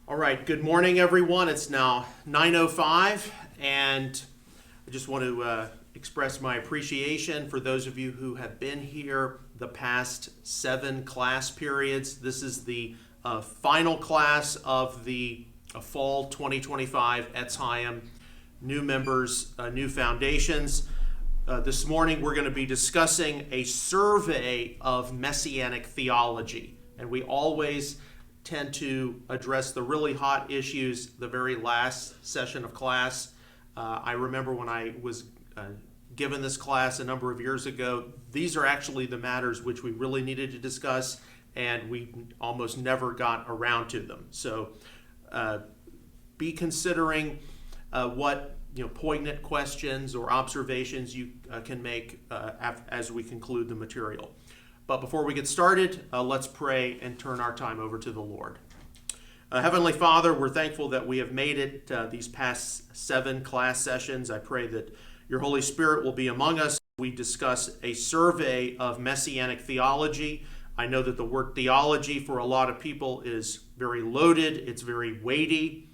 All right, good morning, everyone. It's now 9:05, and I just want to express my appreciation for those of you who have been here the past 7 class periods. This is the final class of the fall 2025 at Chaim. New members, new foundations. This morning we're going to be discussing a survey of Messianic theology, and we always tend to address the really hot issues the very last session of class. I remember when I was given this class a number of years ago, these are actually the matters which we really needed to discuss, and we almost never got around to them. So be considering what poignant questions or observations you can make as we conclude the material. But before we get started, let's pray and turn our time over to the Lord. Heavenly Father, we're thankful that we have made it these past 7 class sessions. I pray that your Holy Spirit will be among us. We discuss a survey of Messianic theology. I know that the word theology for a lot of people is very loaded, it's very weighty,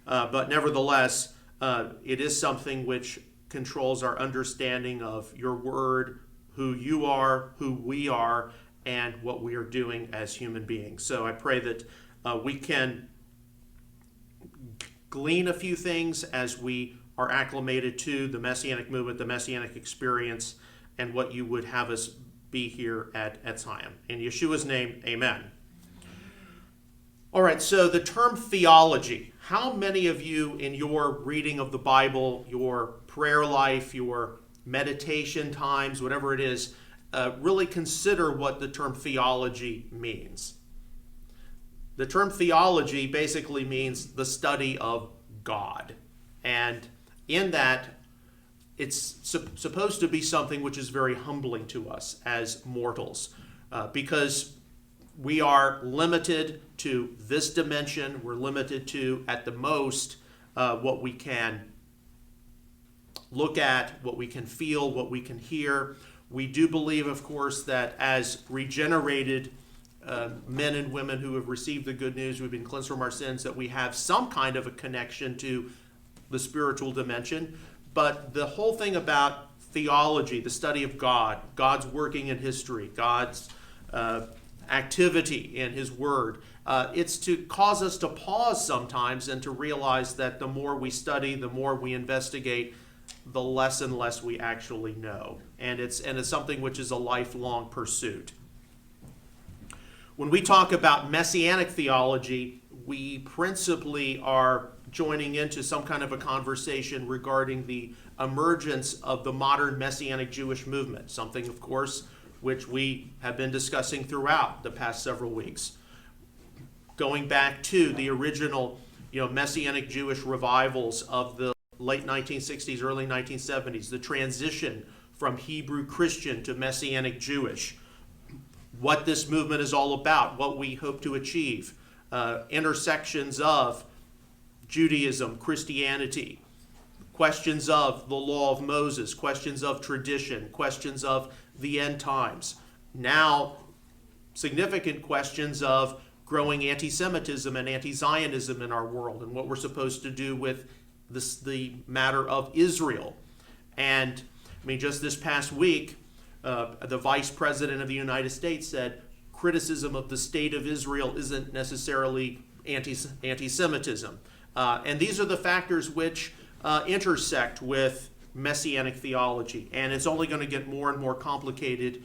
but nevertheless, it is something which controls our understanding of your word, who you are, who we are, and what we are doing as human beings. So I pray that we can glean a few things as we are acclimated to the Messianic movement, the Messianic experience, and what you would have us be here at Chaim. In Yeshua's name, amen. All right, so the term theology. How many of you in your reading of the Bible, your prayer life, your meditation times, whatever it is, really consider what the term theology means? The term theology basically means the study of God. And in that, it's supposed to be something which is very humbling to us as mortals, because we are limited to this dimension. We're limited to, at the most, what we can look at, what we can feel, what we can hear. We do believe, of course, that as regenerated men and women who have received the good news, we've been cleansed from our sins, that we have some kind of a connection to the spiritual dimension. But the whole thing about theology, the study of God, God's working in history, God's activity in his word, it's to cause us to pause sometimes and to realize that the more we study, the more we investigate, the less and less we actually know. And it's something which is a lifelong pursuit. When we talk about Messianic theology, we principally are joining into some kind of a conversation regarding the emergence of the modern Messianic Jewish movement, something, of course, which we have been discussing throughout the past several weeks. Going back to the original, Messianic Jewish revivals of the late 1960s, early 1970s, the transition from Hebrew Christian to Messianic Jewish, what this movement is all about, what we hope to achieve, intersections of Judaism, Christianity, questions of the law of Moses, questions of tradition, questions of the end times. Now, significant questions of growing anti-Semitism and anti-Zionism in our world, and what we're supposed to do with the matter of Israel. And just this past week, the Vice President of the United States said criticism of the state of Israel isn't necessarily anti-Semitism. And these are the factors which intersect with Messianic theology, and it's only going to get more and more complicated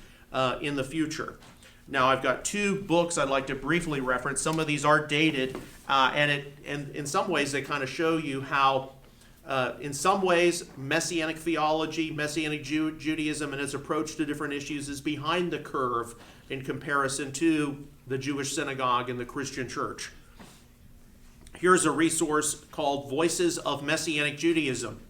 in the future. Now, I've got 2 books I'd like to briefly reference. Some of these are dated, and in some ways they kind of show you how, in some ways, Messianic theology, Messianic Judaism, and its approach to different issues is behind the curve in comparison to the Jewish synagogue and the Christian church. Here's a resource called Voices of Messianic Judaism.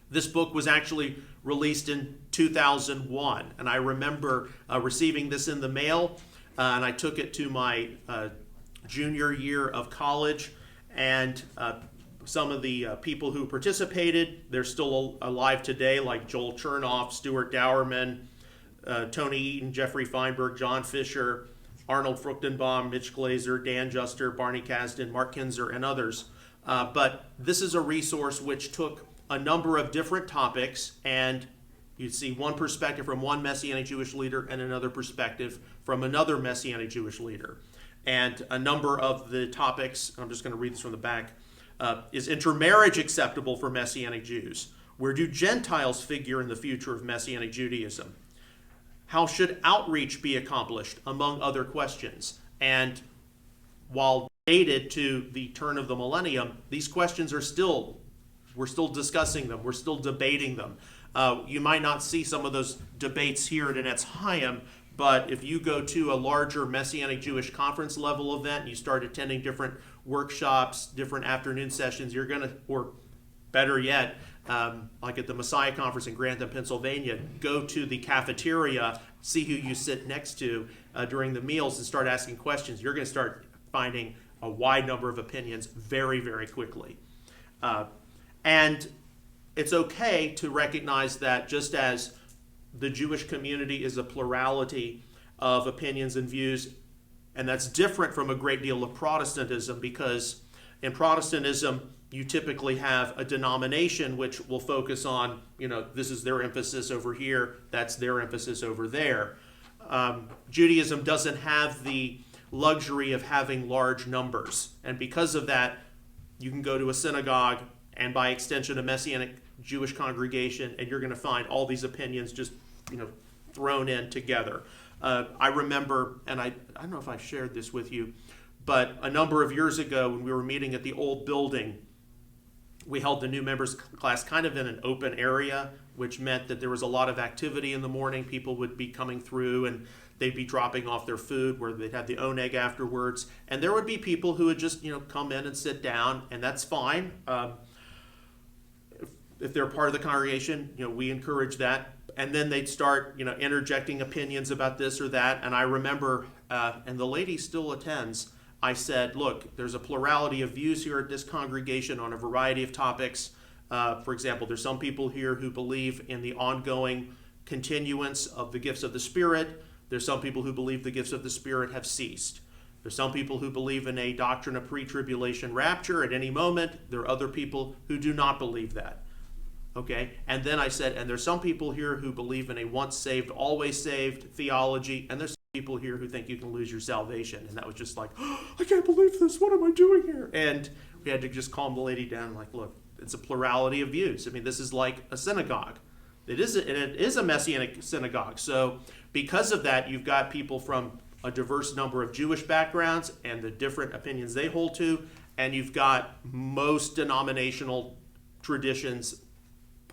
This book was actually released in 2001, and I remember receiving this in the mail, and I took it to my junior year of college, and some of the people who participated, they're still alive today, like Joel Chernoff, Stuart Dowerman, Tony Eaton, Jeffrey Feinberg, John Fisher, Arnold Fruchtenbaum, Mitch Glaser, Dan Juster, Barney Kasdan, Mark Kinzer, and others. But this is a resource which took a number of different topics, and you'd see one perspective from one Messianic Jewish leader and another perspective from another Messianic Jewish leader. And a number of the topics, I'm just going to read this from the back, is intermarriage acceptable for Messianic Jews? Where do Gentiles figure in the future of Messianic Judaism? How should outreach be accomplished, among other questions? And while dated to the turn of the millennium, these questions are we're still discussing them, we're still debating them. You might not see some of those debates here at Chaim, but if you go to a larger Messianic Jewish conference level event, and you start attending different workshops, different afternoon sessions, you're going to, or better yet, like at the Messiah Conference in Grantham, Pennsylvania, go to the cafeteria, see who you sit next to during the meals, and start asking questions. You're going to start finding a wide number of opinions very, very quickly. And it's okay to recognize that just as the Jewish community is a plurality of opinions and views, and that's different from a great deal of Protestantism, because in Protestantism, you typically have a denomination which will focus on, this is their emphasis over here, that's their emphasis over there. Judaism doesn't have the luxury of having large numbers, and because of that, you can go to a synagogue and by extension a Messianic Jewish congregation, and you're going to find all these opinions just thrown in together. I remember, and I don't know if I shared this with you, but a number of years ago when we were meeting at the old building, we held the new members class kind of in an open area, which meant that there was a lot of activity in the morning. People would be coming through and they'd be dropping off their food where they'd have the oneg afterwards. And there would be people who would just come in and sit down, and that's fine. If they're part of the congregation, we encourage that. And then they'd start, interjecting opinions about this or that. And I remember, and the lady still attends, I said, look, there's a plurality of views here at this congregation on a variety of topics. For example, there's some people here who believe in the ongoing continuance of the gifts of the Spirit. There's some people who believe the gifts of the Spirit have ceased. There's some people who believe in a doctrine of pre-tribulation rapture at any moment. There are other people who do not believe that. Okay, and then I said, and there's some people here who believe in a once saved, always saved theology, and there's people here who think you can lose your salvation. And that was just like, oh, I can't believe this, what am I doing here? And we had to just calm the lady down, like, look, it's a plurality of views. I mean, this is like a synagogue. It is a Messianic synagogue. So because of that, you've got people from a diverse number of Jewish backgrounds and the different opinions they hold to, and you've got most denominational traditions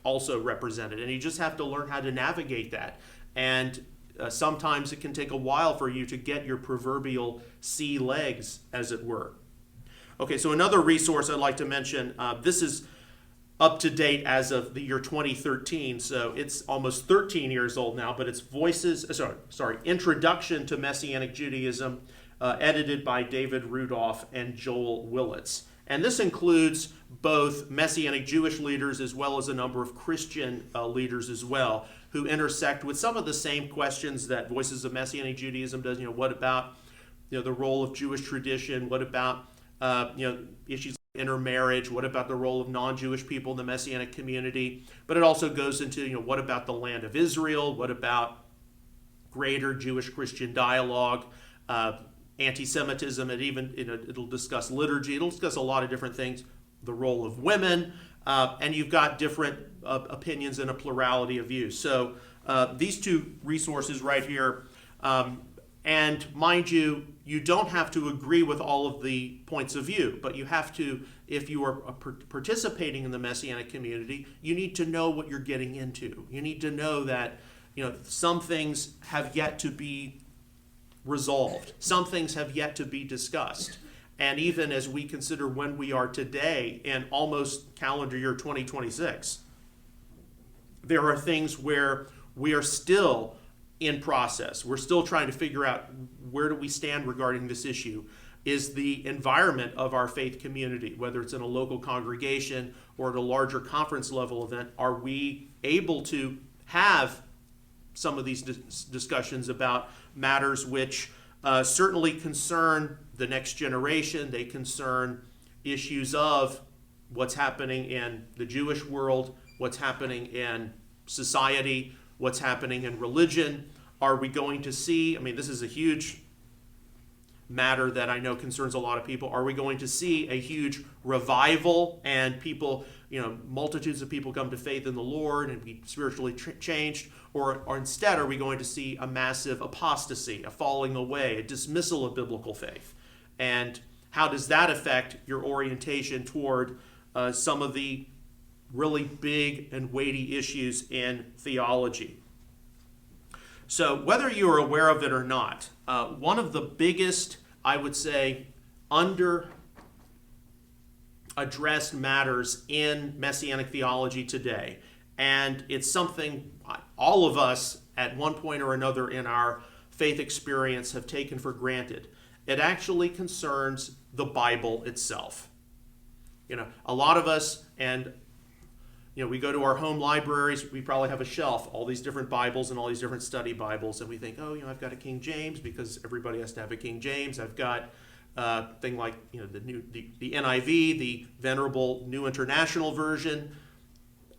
also represented, and you just have to learn how to navigate that. And sometimes it can take a while for you to get your proverbial sea legs, as it were. Okay, so another resource I'd like to mention, this is up to date as of the year 2013, so it's almost 13 years old now, but it's Introduction to Messianic Judaism, edited by David Rudolph and Joel Willits. And this includes both Messianic Jewish leaders as well as a number of Christian leaders as well, who intersect with some of the same questions that Voices of Messianic Judaism does. What about the role of Jewish tradition? What about issues like intermarriage? What about the role of non-Jewish people in the Messianic community? But it also goes into what about the land of Israel? What about greater Jewish-Christian dialogue? Anti-Semitism, and even it'll discuss liturgy. It'll discuss a lot of different things. The role of women, and you've got different opinions and a plurality of views. So these two resources right here, and mind you, you don't have to agree with all of the points of view, but you have to, if you are participating in the Messianic community, you need to know what you're getting into. You need to know that some things have yet to be resolved. Some things have yet to be discussed. And even as we consider when we are today in almost calendar year 2026, there are things where we are still in process. We're still trying to figure out where do we stand regarding this issue. Is the environment of our faith community, whether it's in a local congregation or at a larger conference level event, are we able to have some of these discussions about matters which certainly concern the next generation. They concern issues of what's happening in the Jewish world, what's happening in society, what's happening in religion. Are we going to see, I mean, this is a huge matter that I know concerns a lot of people. Are we going to see a huge revival and people, multitudes of people come to faith in the Lord and be spiritually changed? Or instead, are we going to see a massive apostasy, a falling away, a dismissal of biblical faith? And how does that affect your orientation toward some of the really big and weighty issues in theology? So whether you're aware of it or not, one of the biggest, I would say, under-addressed matters in Messianic theology today, and it's something all of us at one point or another in our faith experience have taken for granted. It actually concerns the Bible itself. A lot of us, and we go to our home libraries, we probably have a shelf, all these different Bibles and all these different study Bibles, and we think, I've got a King James because everybody has to have a King James. I've got thing like the NIV, the Venerable New International Version.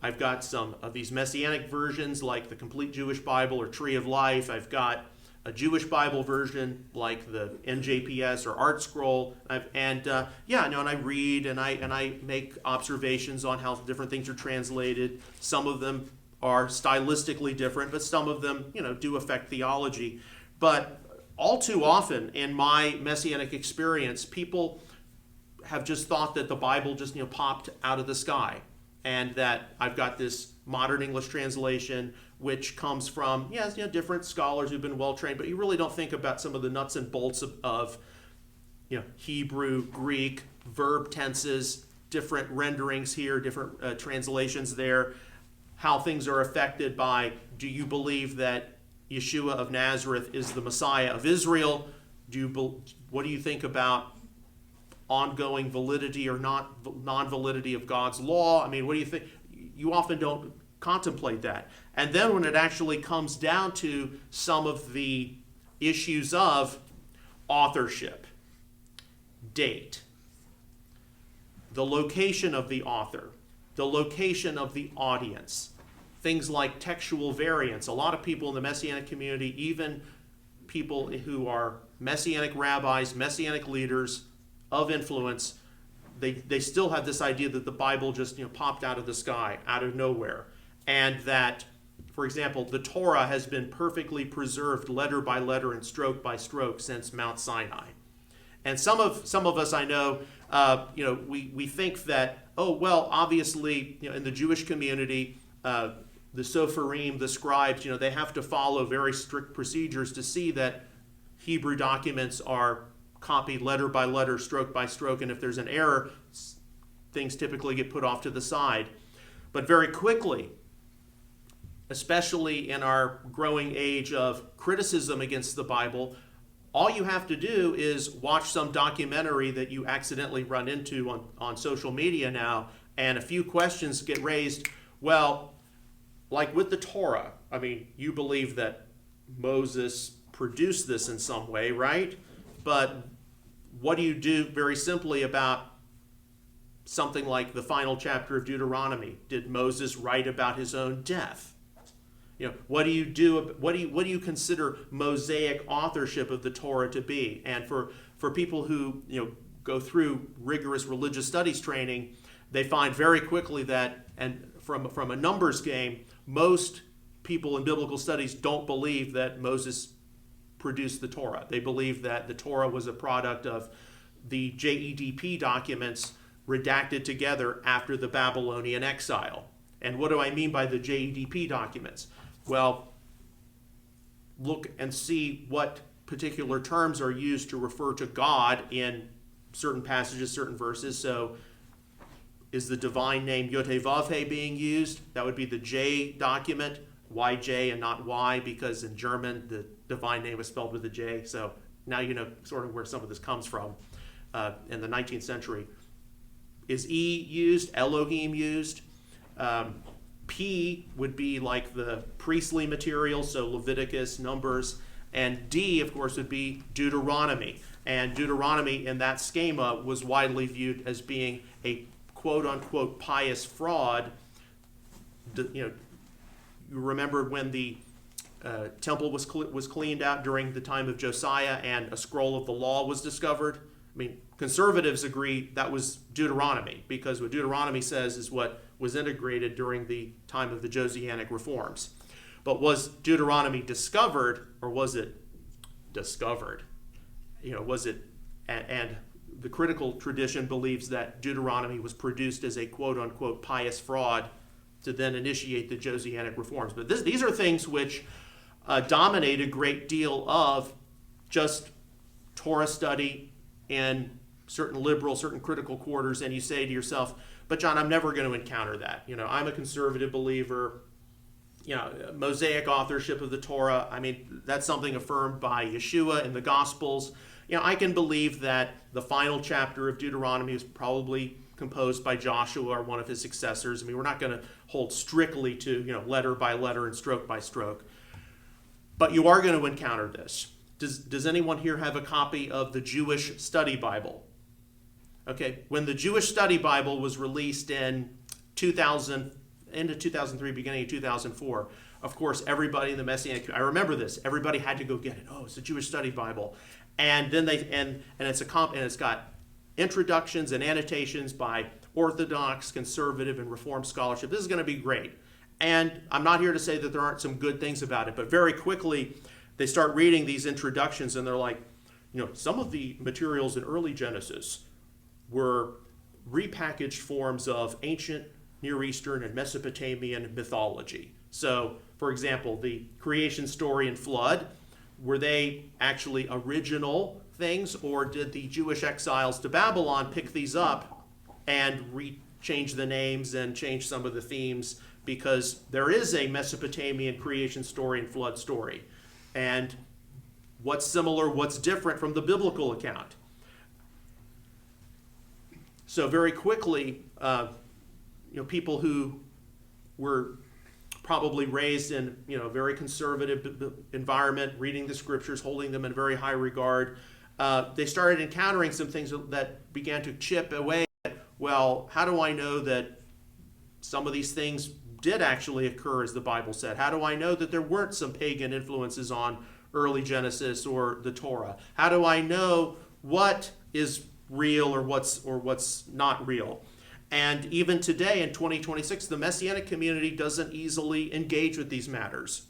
I've got some of these Messianic versions like the Complete Jewish Bible or Tree of Life. I've got a Jewish Bible version like the NJPS or Art Scroll, and I read and I make observations on how different things are translated. Some of them are stylistically different, but some of them, do affect theology. But all too often in my Messianic experience, people have just thought that the Bible just popped out of the sky, and that I've got this modern English translation which comes from different scholars who've been well trained, but you really don't think about some of the nuts and bolts of Hebrew, Greek, verb tenses, different renderings here, different translations there, how things are affected by, do you believe that Yeshua of Nazareth is the Messiah of Israel? What do you think about ongoing validity or non-validity of God's law? I mean, what do you think? You often don't contemplate that. And then when it actually comes down to some of the issues of authorship, date, the location of the author, the location of the audience, things like textual variants. A lot of people in the Messianic community, even people who are Messianic rabbis, Messianic leaders of influence, they still have this idea that the Bible just popped out of the sky, out of nowhere. And that, for example, the Torah has been perfectly preserved letter by letter and stroke by stroke since Mount Sinai. And some of us I know, we think that, obviously, in the Jewish community, the Sopharim, the scribes, they have to follow very strict procedures to see that Hebrew documents are copied letter by letter, stroke by stroke, and if there's an error, things typically get put off to the side. But very quickly, especially in our growing age of criticism against the Bible, all you have to do is watch some documentary that you accidentally run into on social media now, and a few questions get raised. Well, like with the Torah, I mean, you believe that Moses produced this in some way, right? But what do you do very simply about something like the final chapter of Deuteronomy? Did Moses write about his own death? What do you do? What do you consider Mosaic authorship of the Torah to be? And for people who go through rigorous religious studies training, they find very quickly that, and from a numbers game, most people in biblical studies don't believe that Moses produced the Torah. They believe that the Torah was a product of the JEDP documents redacted together after the Babylonian exile. And what do I mean by the JEDP documents? Well, look and see what particular terms are used to refer to God in certain passages, certain verses. So is the divine name Yod-Heh-Vav-Heh being used? That would be the J document, YJ and not Y, because in German the divine name is spelled with a J. So now you know sort of where some of this comes from in the 19th century. Is E used? Elohim used? P would be like the priestly material, so Leviticus, Numbers. And D, of course, would be Deuteronomy. And Deuteronomy in that schema was widely viewed as being a quote-unquote pious fraud. You remember when the temple was cleaned out during the time of Josiah and a scroll of the law was discovered? I mean, conservatives agree that was Deuteronomy, because what Deuteronomy says is what was integrated during the time of the Josianic reforms. But was Deuteronomy discovered, or was it discovered? Was it, and the critical tradition believes that Deuteronomy was produced as a quote-unquote pious fraud to then initiate the Josianic reforms. But these are things which dominate a great deal of just Torah study in certain liberal, certain critical quarters, and you say to yourself, but John, I'm never going to encounter that. I'm a conservative believer. Mosaic authorship of the Torah, I mean, that's something affirmed by Yeshua in the Gospels. I can believe that the final chapter of Deuteronomy was probably composed by Joshua or one of his successors. I mean, we're not going to hold strictly to, letter by letter and stroke by stroke. But you are going to encounter this. Does anyone here have a copy of the Jewish Study Bible? Okay, when the Jewish Study Bible was released in 2000, end of 2003, beginning of 2004, of course, everybody in the Messianic, I remember this, everybody had to go get it. Oh, it's a Jewish Study Bible. And then it's got introductions and annotations by Orthodox, conservative, and Reformed scholarship. This is going to be great. And I'm not here to say that there aren't some good things about it, but very quickly they start reading these introductions and they're like, some of the materials in early Genesis were repackaged forms of ancient Near Eastern and Mesopotamian mythology. So, for example, the creation story and flood, were they actually original things, or did the Jewish exiles to Babylon pick these up and change the names and change some of the themes? Because there is a Mesopotamian creation story and flood story. And what's similar, what's different from the biblical account? So very quickly, people who were probably raised in a very conservative environment, reading the scriptures, holding them in very high regard, they started encountering some things that began to chip away at, well, how do I know that some of these things did actually occur as the Bible said? How do I know that there weren't some pagan influences on early Genesis or the Torah? How do I know what is real or what's not real? And even today in 2026, the Messianic community doesn't easily engage with these matters.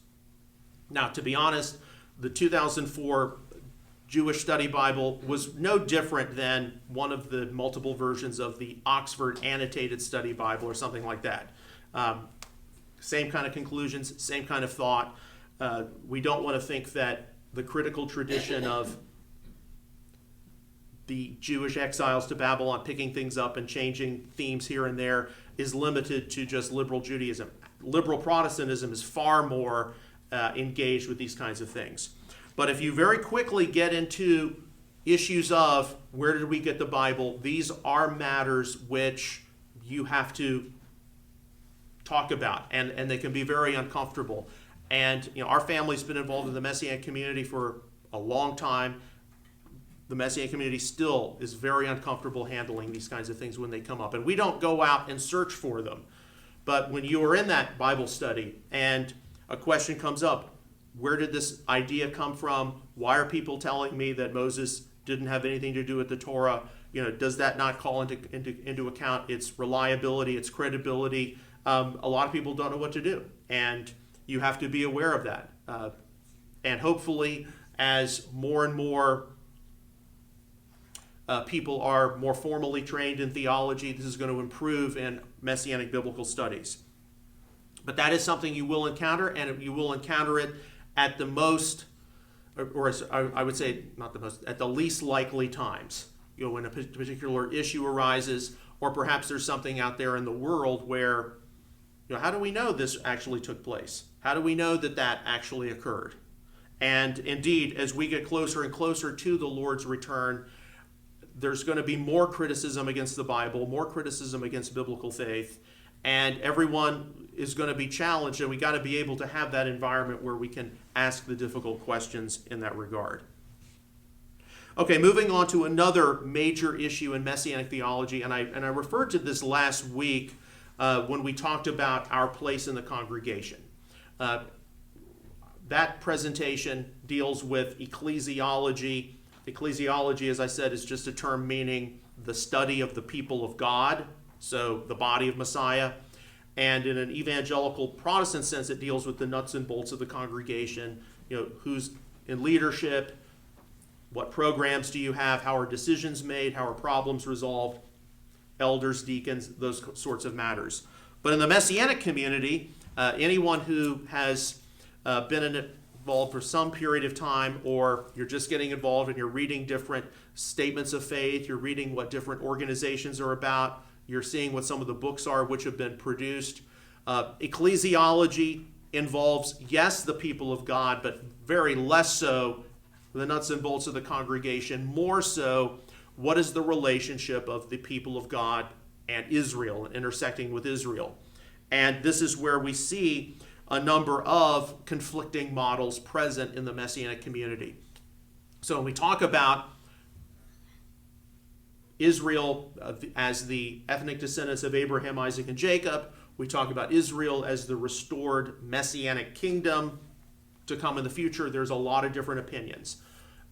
Now, to be honest, the 2004 Jewish Study Bible was no different than one of the multiple versions of the Oxford Annotated Study Bible or something like that. Same kind of conclusions, same kind of thought. We don't want to think that the critical tradition of the Jewish exiles to Babylon picking things up and changing themes here and there is limited to just liberal Judaism. Liberal Protestantism is far more engaged with these kinds of things. But if you very quickly get into issues of where did we get the Bible, these are matters which you have to talk about, and they can be very uncomfortable. And our family's been involved in the Messianic community for a long time. The Messianic community still is very uncomfortable handling these kinds of things when they come up. And we don't go out and search for them. But when you are in that Bible study and a question comes up, where did this idea come from? Why are people telling me that Moses didn't have anything to do with the Torah? Does that not call into account its reliability, its credibility? A lot of people don't know what to do. And you have to be aware of that. And hopefully, as more and more people are more formally trained in theology, this is going to improve in Messianic biblical studies. But that is something you will encounter, and you will encounter it at the most, or I would say not the most, at the least likely times. When a particular issue arises, or perhaps there's something out there in the world where, how do we know this actually took place? How do we know that that actually occurred? And indeed, as we get closer and closer to the Lord's return, there's going to be more criticism against the Bible, more criticism against biblical faith, and everyone is going to be challenged, and we got to be able to have that environment where we can ask the difficult questions in that regard. Okay, moving on to another major issue in Messianic theology, and I referred to this last week when we talked about our place in the congregation. That presentation deals with ecclesiology. Ecclesiology, as I said, is just a term meaning the study of the people of God, so the body of Messiah. And in an evangelical Protestant sense, it deals with the nuts and bolts of the congregation, who's in leadership, what programs do you have, how are decisions made, how are problems resolved, elders, deacons, those sorts of matters. But in the Messianic community, anyone who has been involved for some period of time, or you're just getting involved and you're reading different statements of faith, you're reading what different organizations are about, you're seeing what some of the books are which have been produced. Ecclesiology involves, yes, the people of God, but very less so the nuts and bolts of the congregation, more so what is the relationship of the people of God and Israel, and intersecting with Israel. And this is where we see a number of conflicting models present in the Messianic community. So when we talk about Israel as the ethnic descendants of Abraham, Isaac, and Jacob, we talk about Israel as the restored Messianic kingdom to come in the future. There's a lot of different opinions.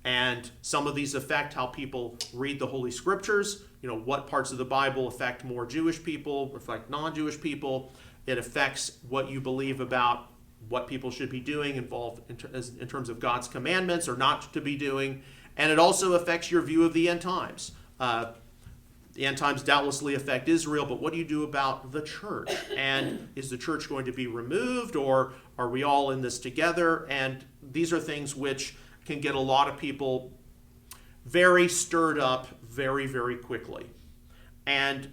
And some of these affect how people read the Holy Scriptures. What parts of the Bible affect more Jewish people, affect non-Jewish people. It affects what you believe about what people should be doing involved in terms of God's commandments or not to be doing. And it also affects your view of the end times. The end times doubtlessly affect Israel, but what do you do about the church? And is the church going to be removed, or are we all in this together? And these are things which can get a lot of people very stirred up very, very quickly. And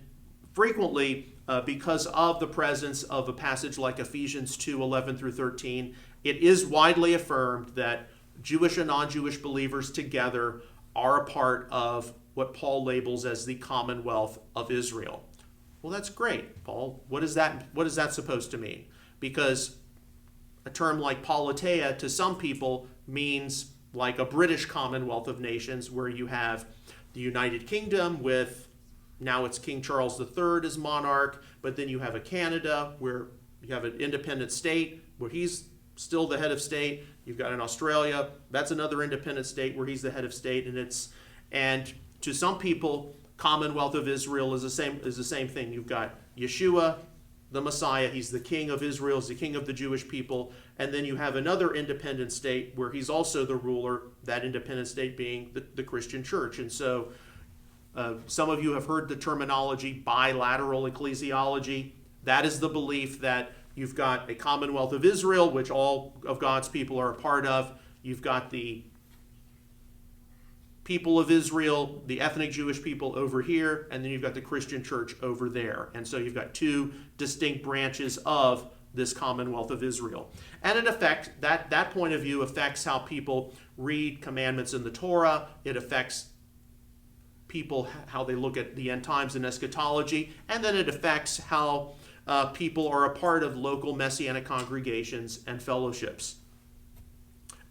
frequently, because of the presence of a passage like Ephesians 2:11 through 13, it is widely affirmed that Jewish and non-Jewish believers together are a part of what Paul labels as the commonwealth of Israel. Well, that's great, Paul. What is that supposed to mean? Because a term like politeia to some people means like a British commonwealth of nations, where you have the United Kingdom with, now it's King Charles III as monarch, but then you have a Canada where you have an independent state where he's still the head of state. You've got an Australia, that's another independent state where he's the head of state, and to some people, Commonwealth of Israel is the same thing. You've got Yeshua, the Messiah, he's the king of Israel, he's the king of the Jewish people, and then you have another independent state where he's also the ruler, that independent state being the Christian church. And so some of you have heard the terminology bilateral ecclesiology. That is the belief that you've got a Commonwealth of Israel, which all of God's people are a part of. You've got the people of Israel, the ethnic Jewish people over here, and then you've got the Christian church over there. And so you've got two distinct branches of this Commonwealth of Israel. And in effect, that point of view affects how people read commandments in the Torah. It affects people, how they look at the end times and eschatology. And then it affects how people are a part of local Messianic congregations and fellowships.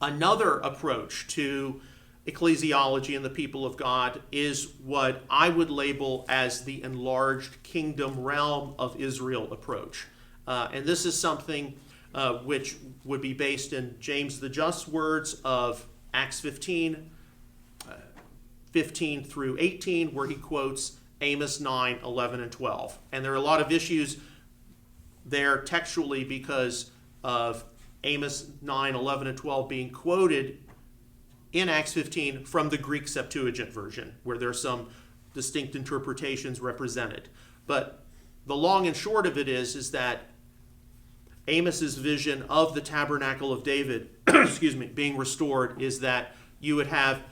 Another approach to ecclesiology and the people of God is what I would label as the enlarged kingdom realm of Israel approach. And this is something which would be based in James the Just's words of Acts 15 through 18, where he quotes Amos 9, 11, and 12. And there are a lot of issues there textually because of Amos 9, 11, and 12 being quoted in Acts 15 from the Greek Septuagint version, where there are some distinct interpretations represented. But the long and short of it is that Amos's vision of the tabernacle of David being restored is that you would have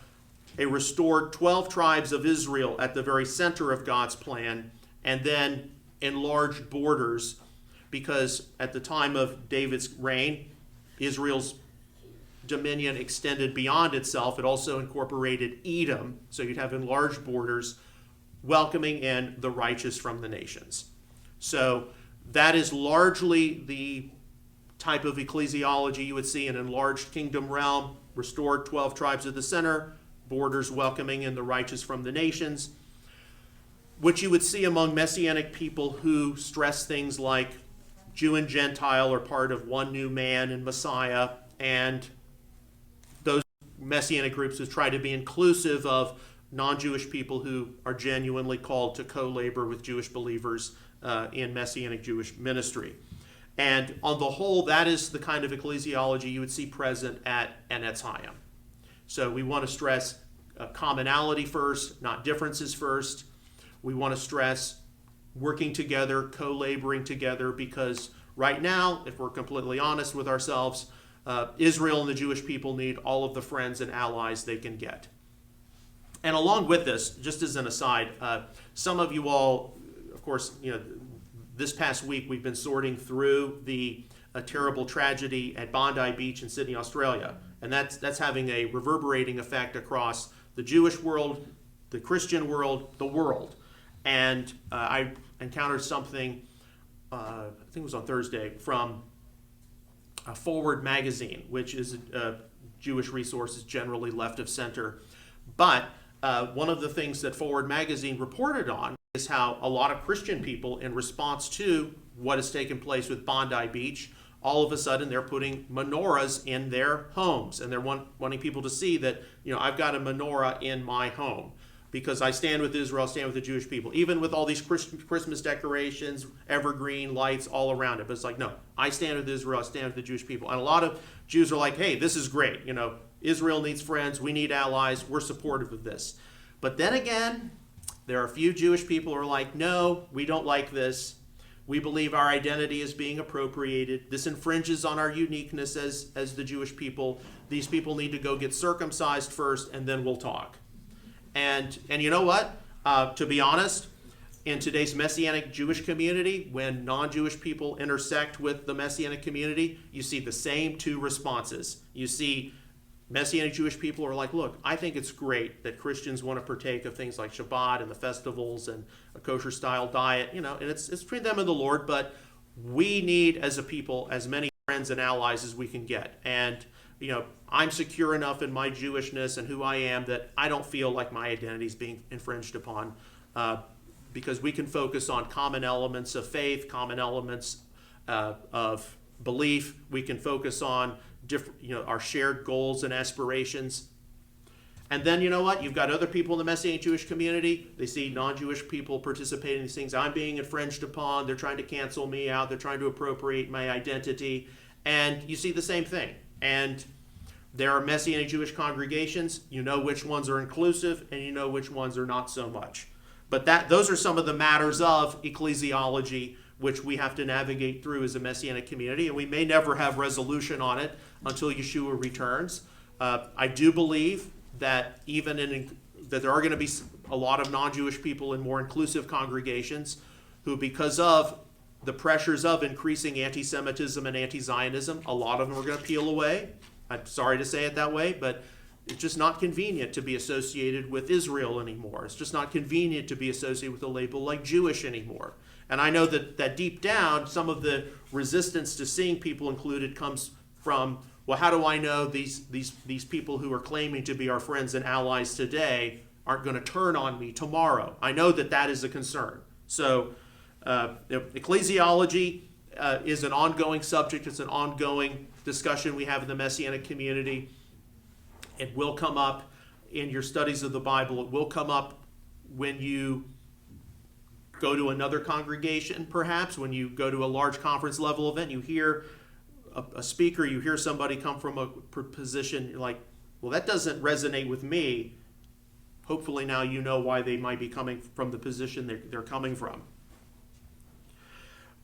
a restored 12 tribes of Israel at the very center of God's plan, and then enlarged borders, because at the time of David's reign, Israel's dominion extended beyond itself. It also incorporated Edom, so you'd have enlarged borders welcoming in the righteous from the nations. So That is largely the type of ecclesiology you would see in an enlarged kingdom realm, restored 12 tribes of the center, borders welcoming in the righteous from the nations, which you would see among Messianic people who stress things like Jew and Gentile are part of one new man and Messiah, and those Messianic groups who try to be inclusive of non-Jewish people who are genuinely called to co-labor with Jewish believers in Messianic Jewish ministry. And on the whole, that is the kind of ecclesiology you would see present at Etz Chaim. So we want to stress commonality first, not differences first. We want to stress working together, co-laboring together, because right now, if we're completely honest with ourselves, Israel and the Jewish people need all of the friends and allies they can get. And along with this, just as an aside, some of you all, of course, this past week we've been sorting through the terrible tragedy at Bondi Beach in Sydney, Australia. And that's having a reverberating effect across the Jewish world, the Christian world, the world. And I encountered something, I think it was on Thursday, from Forward magazine, which is Jewish resources generally left of center. But one of the things that Forward magazine reported on is how a lot of Christian people, in response to what has taken place with Bondi Beach, all of a sudden they're putting menorahs in their homes, and they're wanting people to see that, I've got a menorah in my home because I stand with Israel, I stand with the Jewish people, even with all these Christmas decorations, evergreen lights all around it. But it's like, no, I stand with Israel, I stand with the Jewish people. And a lot of Jews are like, hey, this is great. Israel needs friends, we need allies, we're supportive of this. But then again, there are a few Jewish people who are like, no, we don't like this. We believe our identity is being appropriated. This infringes on our uniqueness as the Jewish people. These people need to go get circumcised first, and then we'll talk. And you know what? To be honest, in today's Messianic Jewish community, when non-Jewish people intersect with the Messianic community, you see the same two responses. You see Messianic Jewish people are like, look, I think it's great that Christians want to partake of things like Shabbat and the festivals and a kosher-style diet, and it's between them and the Lord, but we need, as a people, as many friends and allies as we can get. And, I'm secure enough in my Jewishness and who I am that I don't feel like my identity is being infringed upon, because we can focus on common elements of faith, common elements of belief. We can focus on our shared goals and aspirations. And then, you know what? You've got other people in the Messianic Jewish community. They see non-Jewish people participating in these things. I'm being infringed upon. They're trying to cancel me out. They're trying to appropriate my identity. And you see the same thing. And there are Messianic Jewish congregations. You know which ones are inclusive, and you know which ones are not so much. But those are some of the matters of ecclesiology which we have to navigate through as a Messianic community, and we may never have resolution on it until Yeshua returns. I do believe that that there are going to be a lot of non-Jewish people in more inclusive congregations who, because of the pressures of increasing anti-Semitism and anti-Zionism, a lot of them are going to peel away. I'm sorry to say it that way, but it's just not convenient to be associated with Israel anymore. It's just not convenient to be associated with a label like Jewish anymore. And I know that deep down, some of the resistance to seeing people included comes from, well, how do I know these people who are claiming to be our friends and allies today aren't going to turn on me tomorrow? I know that is a concern. So ecclesiology is an ongoing subject. It's an ongoing discussion we have in the Messianic community. It will come up in your studies of the Bible. It will come up when you go to another congregation, perhaps, when you go to a large conference level event, you hear a speaker, you hear somebody come from a position, you're like, well, that doesn't resonate with me. Hopefully now you know why they might be coming from the position they're coming from.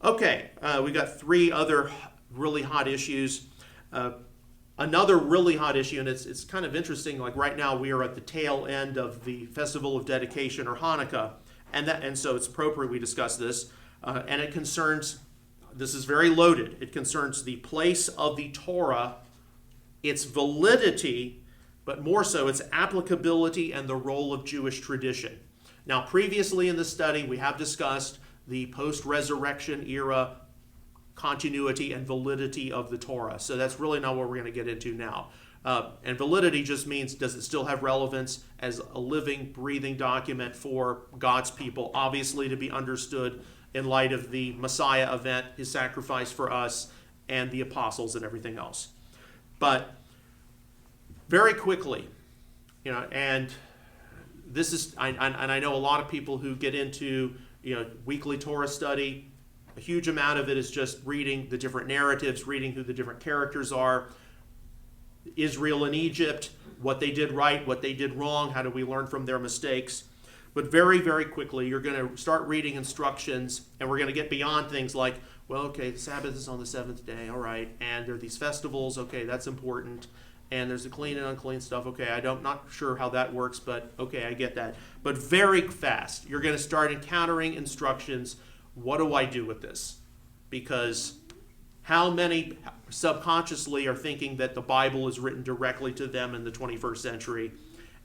Okay, we got three other really hot issues. Another really hot issue, and it's kind of interesting, like right now we are at the tail end of the Festival of Dedication, or Hanukkah, and so it's appropriate we discuss this, and it concerns, this is very loaded, it concerns the place of the Torah, its validity, but more so its applicability and the role of Jewish tradition. Now, previously in the study, we have discussed the post-resurrection era continuity and validity of the Torah. So that's really not what we're going to get into now. And validity just means, does it still have relevance as a living, breathing document for God's people, obviously to be understood in light of the Messiah event, his sacrifice for us, and the apostles and everything else. But very quickly, and this is, I know a lot of people who get into, weekly Torah study. A huge amount of it is just reading the different narratives, reading who the different characters are. Israel and Egypt, what they did right, what they did wrong, how do we learn from their mistakes. But very, very quickly, you're going to start reading instructions, and we're going to get beyond things like, well, okay, the Sabbath is on the seventh day, all right, and there are these festivals, okay, that's important, and there's the clean and unclean stuff, okay, I'm not sure how that works, but okay, I get that. But very fast, you're going to start encountering instructions. What do I do with this? Because how many subconsciously are thinking that the Bible is written directly to them in the 21st century,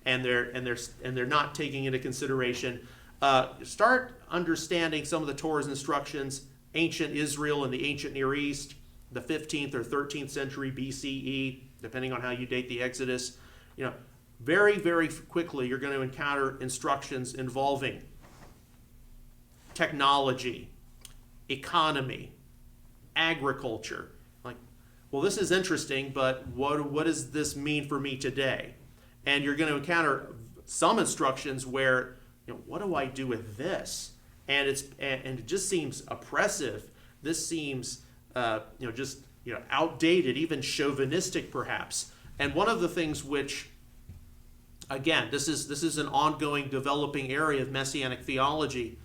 and they're not taking into consideration? Start understanding some of the Torah's instructions, ancient Israel and the ancient Near East, the 15th or 13th century BCE, depending on how you date the Exodus. Very, very quickly you're going to encounter instructions involving technology, economy, agriculture. Like, well, this is interesting, but what does this mean for me today? And you're going to encounter some instructions where, what do I do with this? And it just seems oppressive. This seems, outdated, even chauvinistic, perhaps. And one of the things which, again, this is an ongoing, developing area of Messianic theology.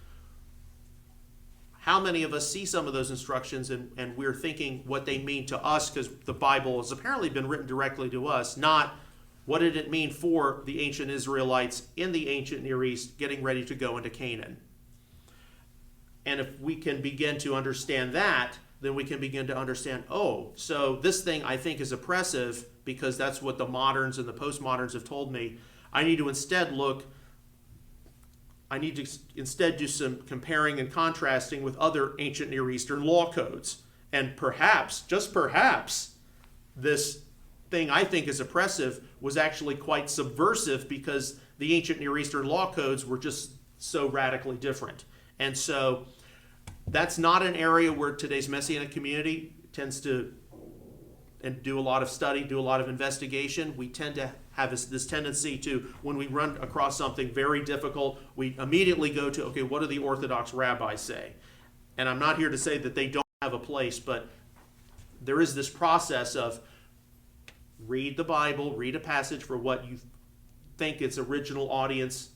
How many of us see some of those instructions and we're thinking what they mean to us, because the Bible has apparently been written directly to us, not what did it mean for the ancient Israelites in the ancient Near East getting ready to go into Canaan. And if we can begin to understand that, then we can begin to understand, so this thing I think is oppressive because that's what the moderns and the postmoderns have told me. I need to instead do some comparing and contrasting with other ancient Near Eastern law codes. And perhaps, just perhaps, this thing I think is oppressive was actually quite subversive because the ancient Near Eastern law codes were just so radically different. And so that's not an area where today's Messianic community tends to do a lot of study, do a lot of investigation. We tend to have this tendency to, when we run across something very difficult, we immediately go to, okay, what do the Orthodox rabbis say? And I'm not here to say that they don't have a place, but there is this process of read the Bible, read a passage for what you think its original audience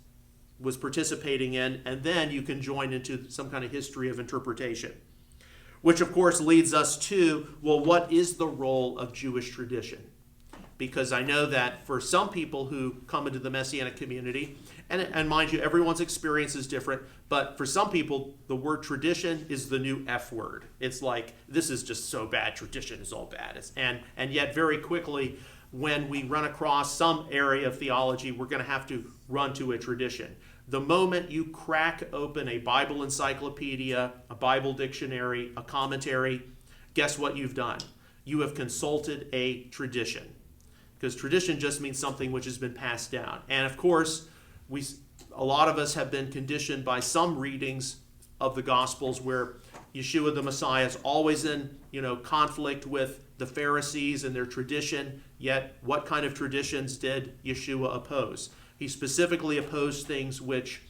was participating in, and then you can join into some kind of history of interpretation. Which, of course, leads us to, well, what is the role of Jewish tradition? Because I know that for some people who come into the Messianic community, and mind you, everyone's experience is different, but for some people, the word tradition is the new F word. It's like, this is just so bad, tradition is all bad. And yet very quickly, when we run across some area of theology, we're going to have to run to a tradition. The moment you crack open a Bible encyclopedia, a Bible dictionary, a commentary, guess what you've done? You have consulted a tradition. Because tradition just means something which has been passed down. And of course, a lot of us have been conditioned by some readings of the Gospels where Yeshua the Messiah is always in conflict with the Pharisees and their tradition. Yet, what kind of traditions did Yeshua oppose? He specifically opposed things which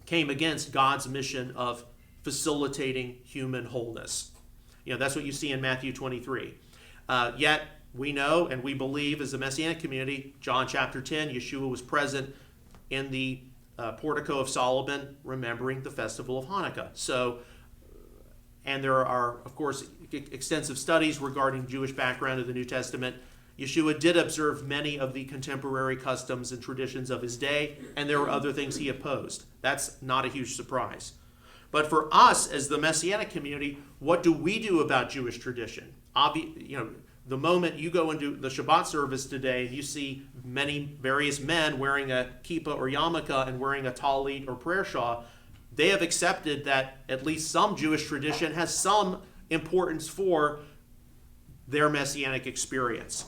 came against God's mission of facilitating human wholeness. That's what you see in Matthew 23. Yet, we know and we believe as a Messianic community, John chapter 10, Yeshua was present in the portico of Solomon, remembering the festival of Hanukkah. So, and there are, of course, extensive studies regarding Jewish background of the New Testament. Yeshua did observe many of the contemporary customs and traditions of his day, and there were other things he opposed. That's not a huge surprise. But for us as the Messianic community, what do we do about Jewish tradition? The moment you go into the Shabbat service today, you see various men wearing a kippah or yarmulke and wearing a talit or prayer shawl. they have accepted that at least some Jewish tradition has some importance for their Messianic experience.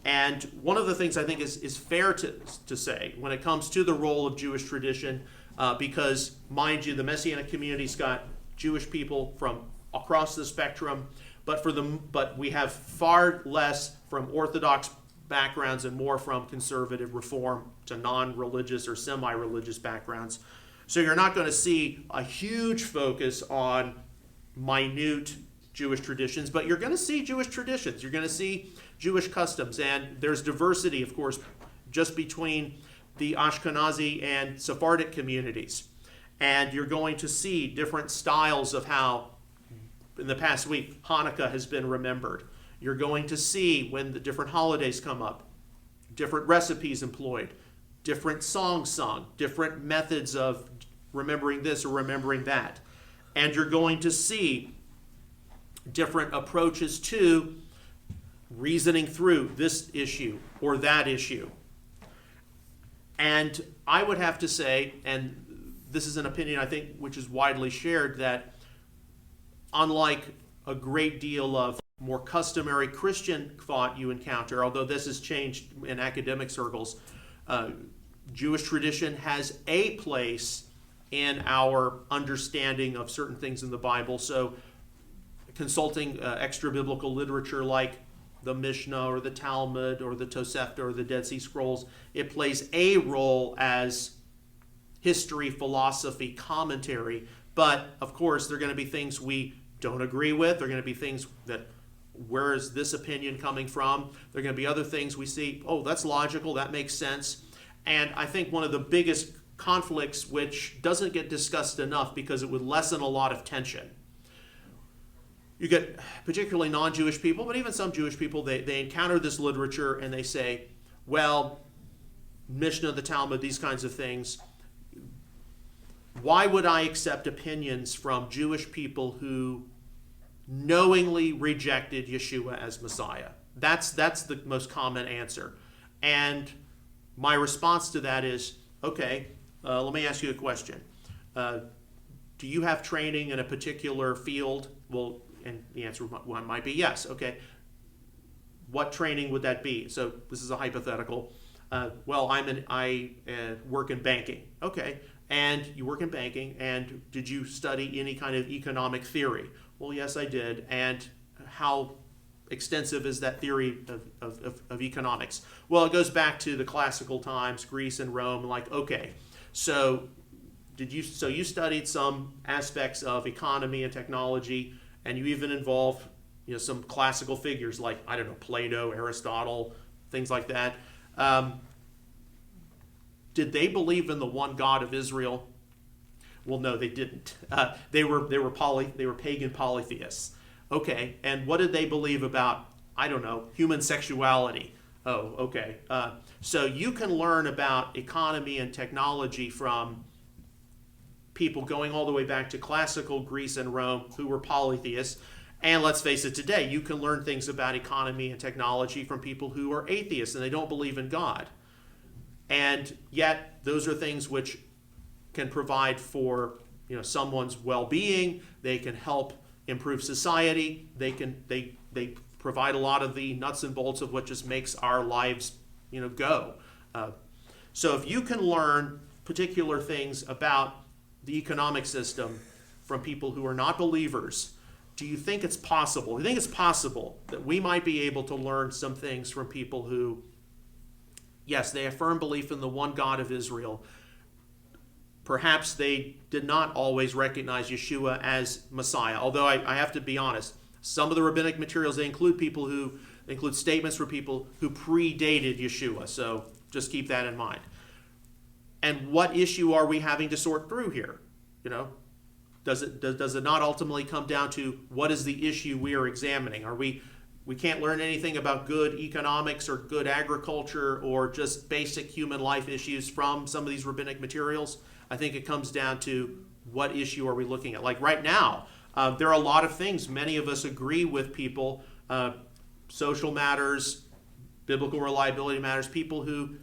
And one of the things I think is fair to say when it comes to the role of Jewish tradition, because, mind you, the Messianic community's got Jewish people from across the spectrum, but we have far less from Orthodox backgrounds and more from conservative Reform to non-religious or semi-religious backgrounds. So you're not going to see a huge focus on minute Jewish traditions, but you're going to see Jewish traditions. You're going to see Jewish customs, and there's diversity, of course, just between the Ashkenazi and Sephardic communities. And you're going to see different styles of how, in the past week, Hanukkah has been remembered. You're going to see, when the different holidays come up, different recipes employed, different songs sung, different methods of remembering this or remembering that. And you're going to see different approaches to reasoning through this issue or that issue. And I would have to say, and this is an opinion I think which is widely shared, that unlike a great deal of more customary Christian thought you encounter, although this has changed in academic circles, Jewish tradition has a place in our understanding of certain things in the Bible. So consulting extra-biblical literature like the Mishnah or the Talmud or the Tosefta or the Dead Sea Scrolls, it plays a role as history, philosophy, commentary. But, of course, there are going to be things we don't agree with. There are going to be things that, where is this opinion coming from? There are going to be other things we see, oh, that's logical, that makes sense. And I think one of the biggest conflicts, which doesn't get discussed enough because it would lessen a lot of tension, you get particularly non-Jewish people, but even some Jewish people, they encounter this literature and they say, well, Mishnah, the Talmud, these kinds of things, why would I accept opinions from Jewish people who knowingly rejected Yeshua as Messiah? That's the most common answer. And my response to that is, okay, let me ask you a question. Do you have training in a particular field? Well, and the answer might be yes. What training would that be? So this is a hypothetical. Well, I work in banking. Okay, and you work in banking, and did you study any kind of economic theory? Well, yes, I did. And how extensive is that theory of economics? Well, it goes back to the classical times, Greece and Rome. Like, okay, so you studied some aspects of economy and technology, and you even involved, some classical figures like, I don't know, Plato, Aristotle, things like that. Did they believe in the one God of Israel? Well, no, they didn't. They were pagan polytheists. Okay, and what did they believe about, I don't know, human sexuality? Oh, okay. So you can learn about economy and technology from people going all the way back to classical Greece and Rome who were polytheists. And let's face it, today you can learn things about economy and technology from people who are atheists and they don't believe in God. And yet those are things which can provide for someone's well-being. They can help improve society. They provide a lot of the nuts and bolts of what just makes our lives go. So if you can learn particular things about the economic system from people who are not believers, do you think it's possible? Do you think it's possible that we might be able to learn some things from people who, yes, they affirm belief in the one God of Israel. Perhaps they did not always recognize Yeshua as Messiah. Although I have to be honest, some of the rabbinic materials, they include statements from people who predated Yeshua. So just keep that in mind. And what issue are we having to sort through here? Does it not ultimately come down to what is the issue we are examining? We can't learn anything about good economics or good agriculture or just basic human life issues from some of these rabbinic materials. I think it comes down to what issue are we looking at. Like right now, there are a lot of things. Many of us agree with people, social matters, biblical reliability matters, people who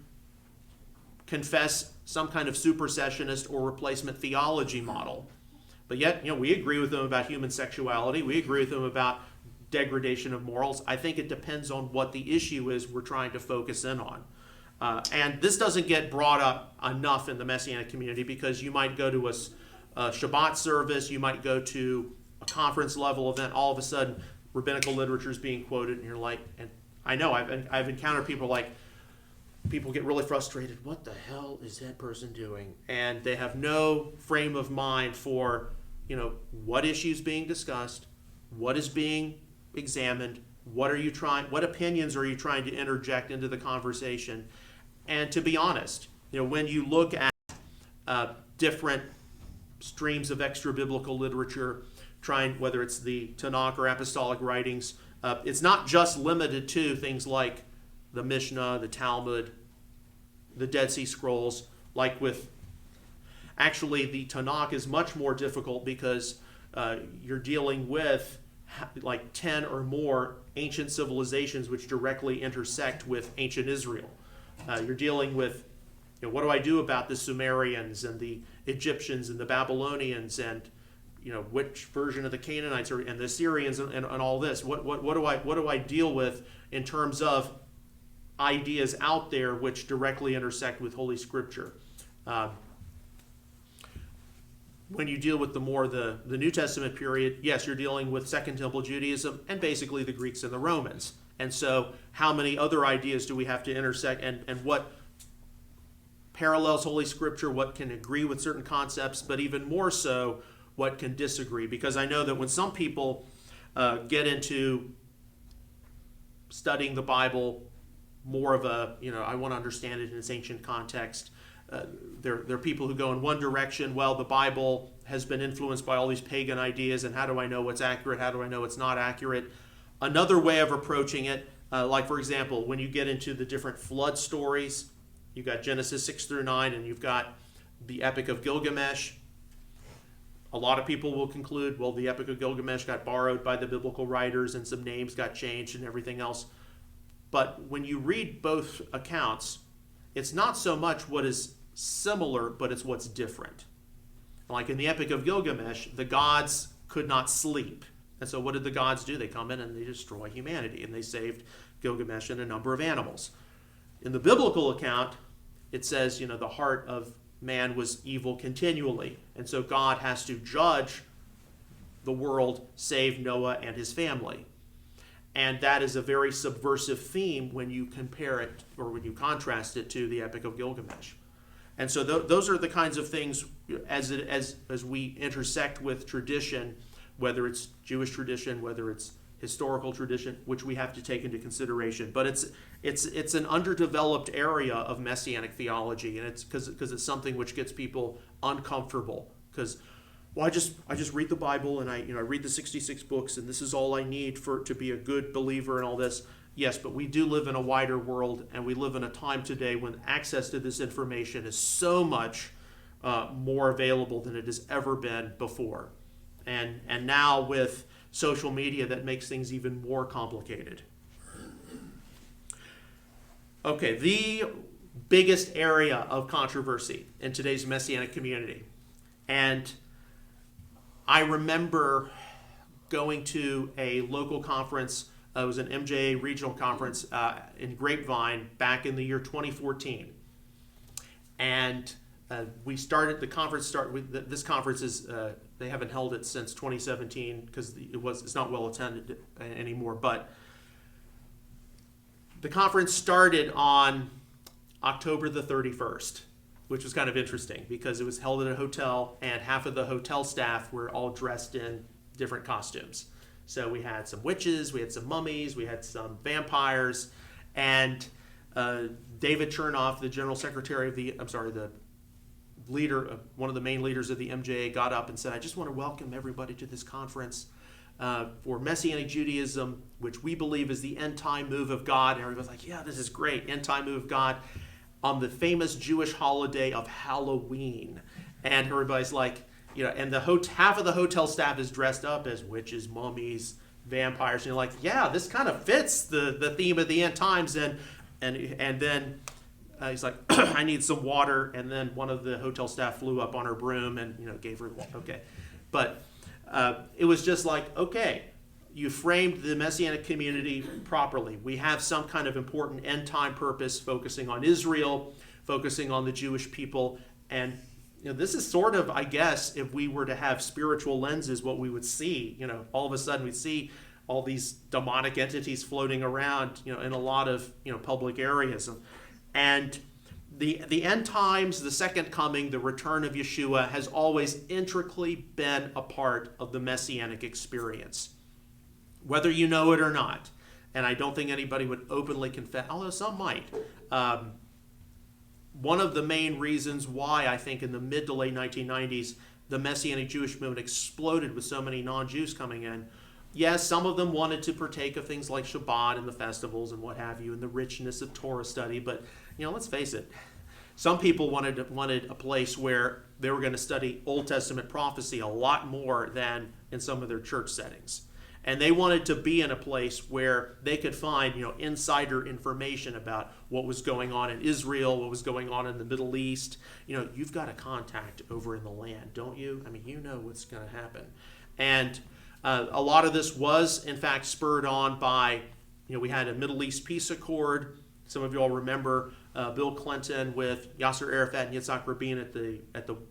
confess some kind of supersessionist or replacement theology model. But yet, we agree with them about human sexuality. We agree with them about degradation of morals. I think it depends on what the issue is we're trying to focus in on. And this doesn't get brought up enough in the Messianic community, because you might go to a Shabbat service, you might go to a conference level event, all of a sudden rabbinical literature is being quoted, and you're like, and I know I've encountered people get really frustrated. What the hell is that person doing? And they have no frame of mind for, what issues being discussed, what is being examined, what opinions are you trying to interject into the conversation? And to be honest, when you look at different streams of extra biblical literature, whether it's the Tanakh or apostolic writings, it's not just limited to things like the Mishnah, the Talmud, the Dead Sea Scrolls. Actually, the Tanakh is much more difficult, because you're dealing with 10 or more ancient civilizations which directly intersect with ancient Israel. You're dealing with, what do I do about the Sumerians and the Egyptians and the Babylonians, and which version of the Canaanites and the Assyrians and all this? What do I deal with in terms of ideas out there which directly intersect with Holy Scripture? When you deal with the New Testament period, yes, you're dealing with Second Temple Judaism and basically the Greeks and the Romans. And so how many other ideas do we have to intersect, and what parallels Holy Scripture, what can agree with certain concepts, but even more so, what can disagree? Because I know that when some people get into studying the Bible more of I want to understand it in its ancient context, there are people who go in one direction. Well, the Bible has been influenced by all these pagan ideas, and how do I know what's accurate? How do I know what's not accurate? Another way of approaching it, like for example, when you get into the different flood stories, you've got Genesis 6 through 9, and you've got the Epic of Gilgamesh. A lot of people will conclude, well, the Epic of Gilgamesh got borrowed by the biblical writers, and some names got changed and everything else. But when you read both accounts, it's not so much what is similar, but it's what's different. Like in the Epic of Gilgamesh, the gods could not sleep. And so what did the gods do? They come in and they destroy humanity, and they saved Gilgamesh and a number of animals. In the biblical account, it says, the heart of man was evil continually. And so God has to judge the world, save Noah and his family. And that is a very subversive theme when you compare it, or when you contrast it to the Epic of Gilgamesh. And so those are the kinds of things, as we intersect with tradition, whether it's Jewish tradition, whether it's historical tradition, which we have to take into consideration. But it's an underdeveloped area of Messianic theology, and it's because it's something which gets people uncomfortable. Because, well, I just read the Bible, and I read the 66 books, and this is all I need to be a good believer and all this. Yes, but we do live in a wider world, and we live in a time today when access to this information is so much more available than it has ever been before. And now with social media, that makes things even more complicated. Okay, the biggest area of controversy in today's Messianic community. And I remember going to a local conference. It was an MJA regional conference in Grapevine back in the year 2014. And this conference is, they haven't held it since 2017 because it's not well attended anymore. But the conference started on October the 31st, which was kind of interesting because it was held at a hotel, and half of the hotel staff were all dressed in different costumes. So we had some witches, we had some mummies, we had some vampires, and David Chernoff, the general secretary of the leader, one of the main leaders of the MJA, got up and said, "I just want to welcome everybody to this conference for Messianic Judaism, which we believe is the end-time move of God." And everybody's like, "Yeah, this is great, end-time move of God," on the famous Jewish holiday of Halloween. And everybody's like, and half of the hotel staff is dressed up as witches, mummies, vampires. And you're like, yeah, this kind of fits the theme of the end times. And then he's like, I need some water, and then one of the hotel staff flew up on her broom and gave her water. Okay, but it was just like, okay, you framed the Messianic community properly. We have some kind of important end time purpose, focusing on Israel, focusing on the Jewish people, and this is sort of, I guess, if we were to have spiritual lenses, what we would see. All of a sudden we see all these demonic entities floating around, in a lot of public areas, and the end times, the second coming, the return of Yeshua has always intricately been a part of the Messianic experience, whether you know it or not. And I don't think anybody would openly confess, although some might. One of the main reasons why I think in the mid to late 1990s, the Messianic Jewish movement exploded with so many non-Jews coming in. Yes, some of them wanted to partake of things like Shabbat and the festivals and what have you, and the richness of Torah study. But let's face it, some people wanted a place where they were going to study Old Testament prophecy a lot more than in some of their church settings. And they wanted to be in a place where they could find, insider information about what was going on in Israel, what was going on in the Middle East. You've got a contact over in the land, don't you? I mean, you know what's going to happen. And a lot of this was, in fact, spurred on by, we had a Middle East peace accord. Some of you all remember Bill Clinton with Yasser Arafat and Yitzhak Rabin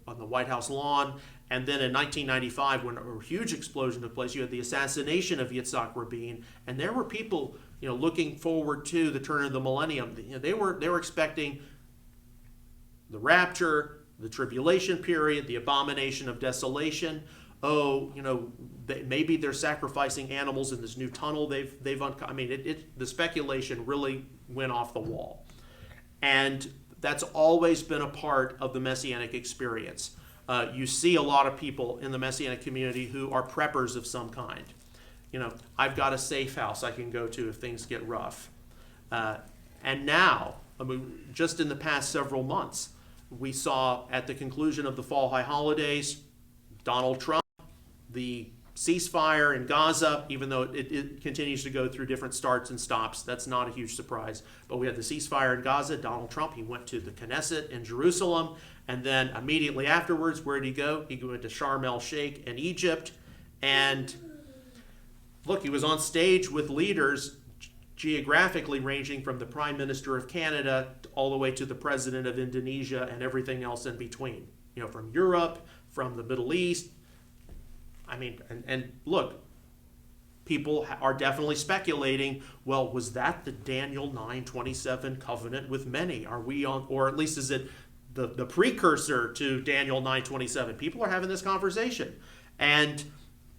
on the White House lawn. And then in 1995, when a huge explosion took place, you had the assassination of Yitzhak Rabin, and there were people, looking forward to the turn of the millennium. They were expecting the rapture, the tribulation period, the abomination of desolation. Maybe they're sacrificing animals in this new tunnel the speculation really went off the wall, and that's always been a part of the Messianic experience. You see a lot of people in the Messianic community who are preppers of some kind. I've got a safe house I can go to if things get rough. And now, just in the past several months, we saw at the conclusion of the fall high holidays, Donald Trump, the ceasefire in Gaza, even though it continues to go through different starts and stops, that's not a huge surprise. But we had the ceasefire in Gaza. Donald Trump, he went to the Knesset in Jerusalem, and then immediately afterwards, where did he go? He went to Sharm el-Sheikh in Egypt, and look, he was on stage with leaders geographically ranging from the Prime Minister of Canada all the way to the President of Indonesia and everything else in between. From Europe, from the Middle East. And look, people are definitely speculating, well, was that the Daniel 9:27 covenant with many? Are we on, or at least is it the precursor to Daniel 9:27? People are having this conversation. And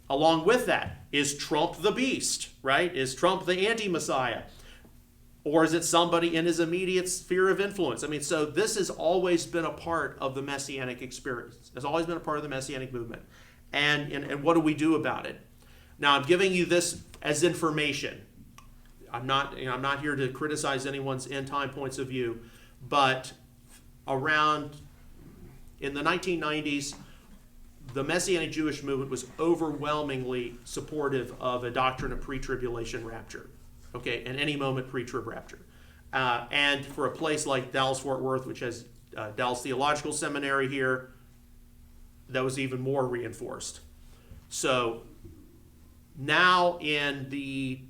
along with that, is Trump the beast, right? Is Trump the anti-Messiah? Or is it somebody in his immediate sphere of influence? So this has always been a part of the Messianic experience. It's always been a part of the Messianic movement. And what do we do about it? Now, I'm giving you this as information. I'm not here to criticize anyone's end time points of view, but around in the 1990s, the Messianic Jewish movement was overwhelmingly supportive of a doctrine of pre-tribulation rapture. Okay, and any moment pre-trib rapture. And for a place like Dallas-Fort Worth, which has Dallas Theological Seminary here, that was even more reinforced. So now in the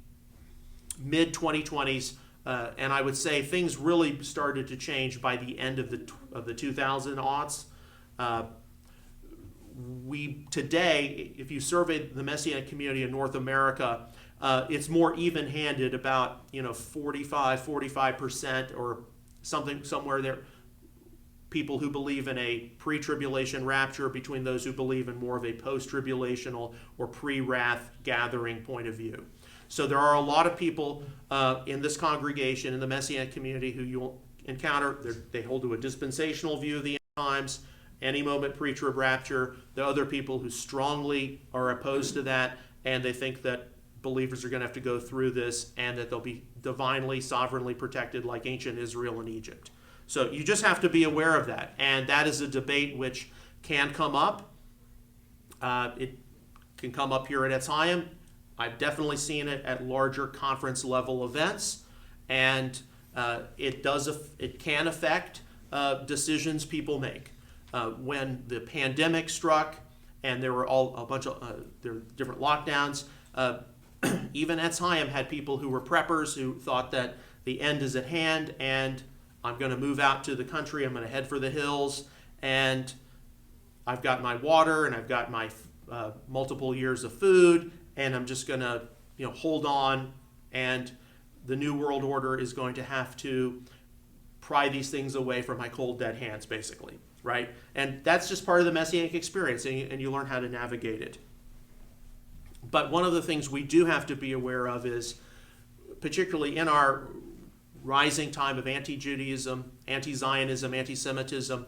mid-2020s, and I would say things really started to change by the end of the 2000 aughts. Today, if you survey the Messianic community in North America, it's more even-handed, about 45% or something somewhere there. People who believe in a pre-tribulation rapture between those who believe in more of a post-tribulational or pre-wrath gathering point of view. So there are a lot of people in this congregation, in the Messianic community, who you'll encounter. They hold to a dispensational view of the end times, any moment pre-trib rapture. There are other people who strongly are opposed to that, and they think that believers are going to have to go through this and that they'll be divinely, sovereignly protected like ancient Israel and Egypt. So you just have to be aware of that. And that is a debate which can come up. It can come up here at Chaim. I've definitely seen it at larger conference level events. And It can affect decisions people make. When the pandemic struck and there were a bunch of there were different lockdowns, even at Chaim had people who were preppers who thought that the end is at hand and I'm going to move out to the country, I'm going to head for the hills, and I've got my water and I've got my multiple years of food, and I'm just going to hold on, and the New World Order is going to have to pry these things away from my cold, dead hands, basically, right? And that's just part of the Messianic experience, and you learn how to navigate it. But one of the things we do have to be aware of is, particularly in our rising time of anti-Judaism, anti-Zionism, anti-Semitism,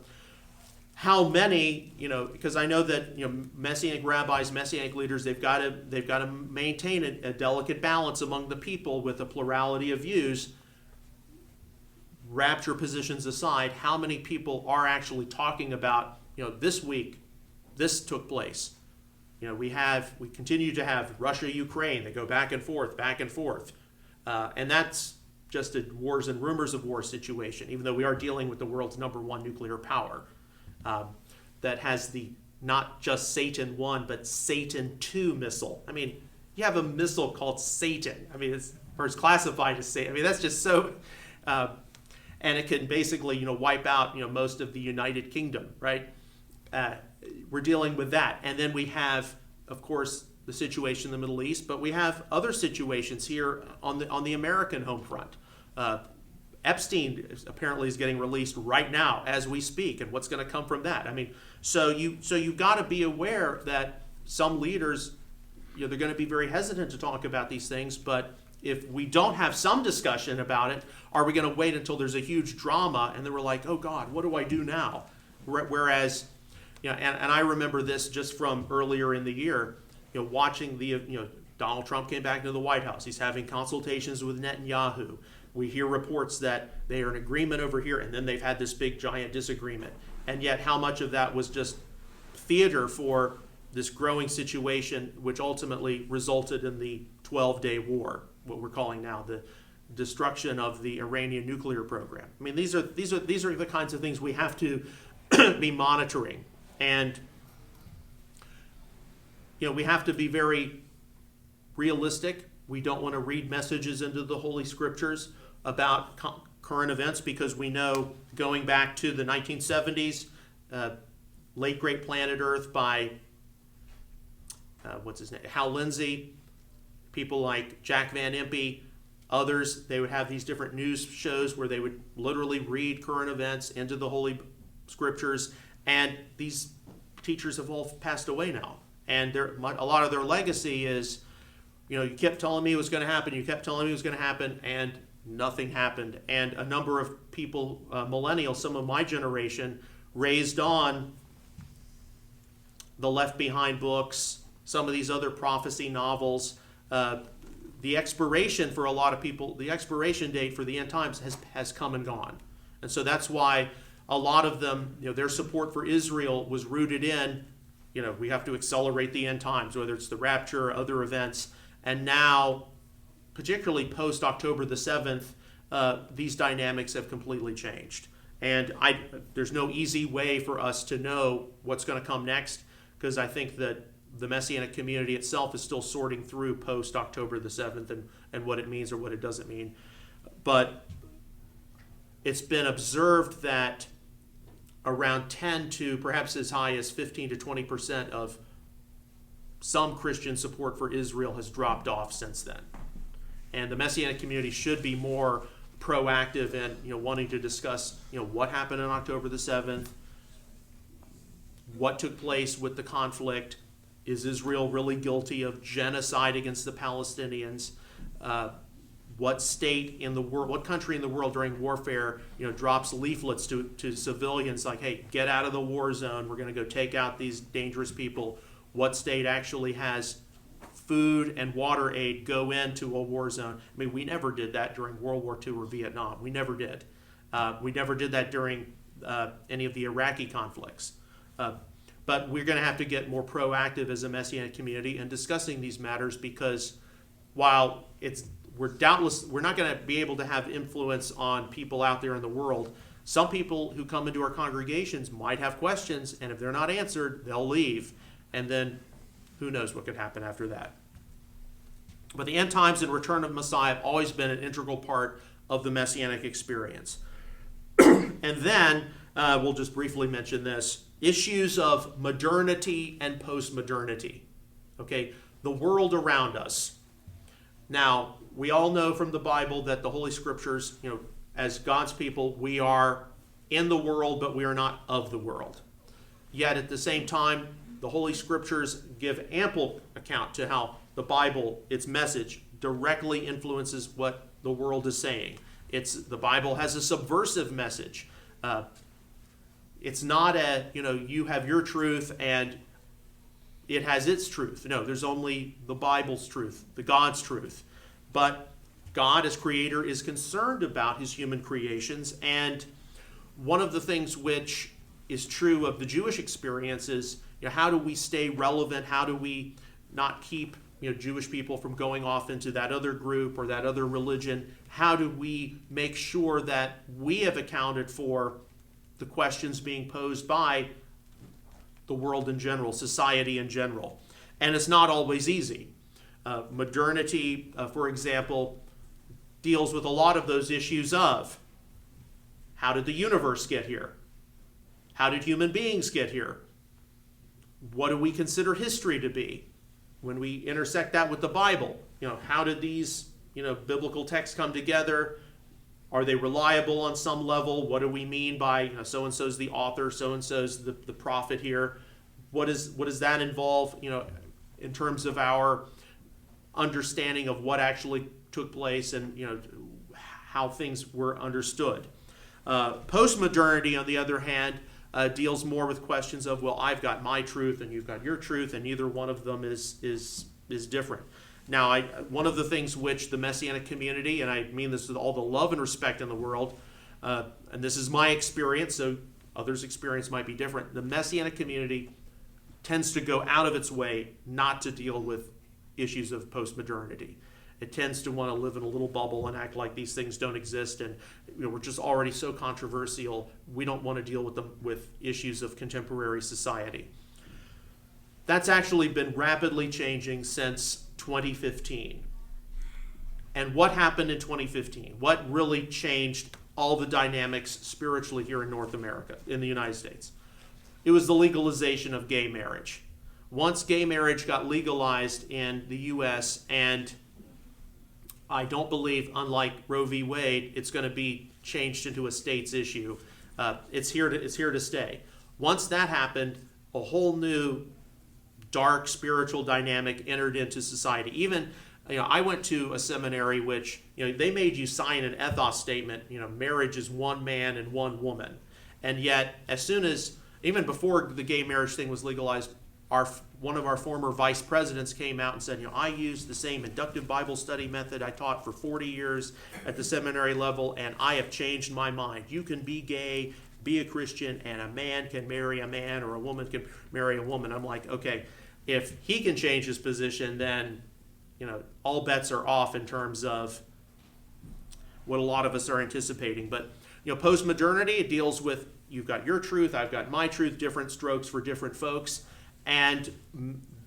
how many, because I know that Messianic rabbis, Messianic leaders, they've got to maintain a delicate balance among the people with a plurality of views. Rapture positions aside, how many people are actually talking about, this week, this took place. We continue to have Russia, Ukraine. They go back and forth, and that's just a wars and rumors of war situation. Even though we are dealing with the world's #1 nuclear power, that has the not just Satan 1 but Satan 2 missile. I mean, you have a missile called Satan. I mean, it's classified as Satan. I mean, that's just so. And it can basically, wipe out, most of the United Kingdom, right? We're dealing with that. And then we have, of course, the situation in the Middle East, but we have other situations here on the American home front. Epstein apparently is getting released right now as we speak, and what's going to come from that? I mean, so you've got to be aware that some leaders, they're going to be very hesitant to talk about these things, but if we don't have some discussion about it, are we going to wait until there's a huge drama and then we're like, oh God, what do I do now? Whereas, and I remember this just from earlier in the year, watching Donald Trump came back into the White House. He's having consultations with Netanyahu. We hear reports that they are in agreement over here, and then they've had this big giant disagreement. And yet how much of that was just theater for this growing situation, which ultimately resulted in the 12-day war, what we're calling now the destruction of the Iranian nuclear program. I mean, these are the kinds of things we have to be monitoring. And we have to be very realistic. We don't want to read messages into the Holy Scriptures about current events, because we know, going back to the 1970s, Late Great Planet Earth by Hal Lindsey, people like Jack Van Impe, others, they would have these different news shows where they would literally read current events into the Holy Scriptures, and these teachers have all passed away now. And a lot of their legacy is, you kept telling me it was going to happen, you kept telling me it was going to happen, and nothing happened. And a number of people, millennials, some of my generation, raised on the Left Behind books, some of these other prophecy novels. The expiration for a lot of people, the expiration date for the end times has come and gone. And so that's why a lot of them, their support for Israel was rooted in, we have to accelerate the end times, whether it's the rapture or other events. And now, particularly post-October the 7th, these dynamics have completely changed. And there's no easy way for us to know what's going to come next, because I think that the Messianic community itself is still sorting through post-October the 7th and what it means or what it doesn't mean. But it's been observed that around 10 to perhaps as high as 15 to 20% of some Christian support for Israel has dropped off since then. And the Messianic community should be more proactive in wanting to discuss what happened on October the 7th, what took place with the conflict. Is Israel really guilty of genocide against the Palestinians? What state in the world, what country in the world during warfare, drops leaflets to civilians like, hey, get out of the war zone, we're going to go take out these dangerous people? What state actually has food and water aid go into a war zone? I mean, we never did that during World War II or Vietnam. We never did. We never did that during any of the Iraqi conflicts. But we're going to have to get more proactive as a Messianic community in discussing these matters, because while it's we're not going to be able to have influence on people out there in the world. Some people who come into our congregations might have questions, and if they're not answered, they'll leave. And then who knows what could happen after that. But the end times and return of Messiah have always been an integral part of the Messianic experience. And then, we'll just briefly mention this, issues of modernity and post-modernity. Okay, the world around us. Now, we all know from the Bible that the Holy Scriptures, as God's people, we are in the world, but we are not of the world. Yet at the same time, the Holy Scriptures give ample account to how the Bible, its message, directly influences what the world is saying. The Bible has a subversive message. It's not you have your truth and it has its truth. No, there's only the Bible's truth, the God's truth. But God as creator is concerned about his human creations, and one of the things which is true of the Jewish experience is, how do we stay relevant? How do we not keep Jewish people from going off into that other group or that other religion? How do we make sure that we have accounted for the questions being posed by the world in general, society in general? And it's not always easy. Modernity, for example, deals with a lot of those issues of how did the universe get here? How did human beings get here? What do we consider history to be? When we intersect that with the Bible, how did these, biblical texts come together? Are they reliable on some level? What do we mean by so-and-so's the author, so-and-so's the prophet here? What does that involve, in terms of our understanding of what actually took place and, how things were understood? Postmodernity, on the other hand, deals more with questions of, well, I've got my truth and you've got your truth, and neither one of them is different. Now, one of the things which the Messianic community, and I mean this with all the love and respect in the world, and this is my experience, so others' experience might be different. The Messianic community tends to go out of its way not to deal with issues of postmodernity. It tends to want to live in a little bubble and act like these things don't exist, and we're just already so controversial. We don't want to deal with them with issues of contemporary society. That's actually been rapidly changing since 2015. And what happened in 2015? What really changed all the dynamics spiritually here in North America, in the United States? It was the legalization of gay marriage. Once gay marriage got legalized in the U.S., and I don't believe, unlike Roe v. Wade, it's going to be changed into a state's issue. It's here to stay. Once that happened, a whole new dark spiritual dynamic entered into society. Even, I went to a seminary which, they made you sign an ethos statement. Marriage is one man and one woman, and yet as soon as, even before the gay marriage thing was legalized, one of our former vice presidents came out and said, I used the same inductive Bible study method I taught for 40 years at the seminary level, and I have changed my mind. You can be gay, be a Christian, and a man can marry a man, or a woman can marry a woman. I'm like, okay, if he can change his position, then all bets are off in terms of what a lot of us are anticipating. But postmodernity, it deals with, you've got your truth, I've got my truth, different strokes for different folks. And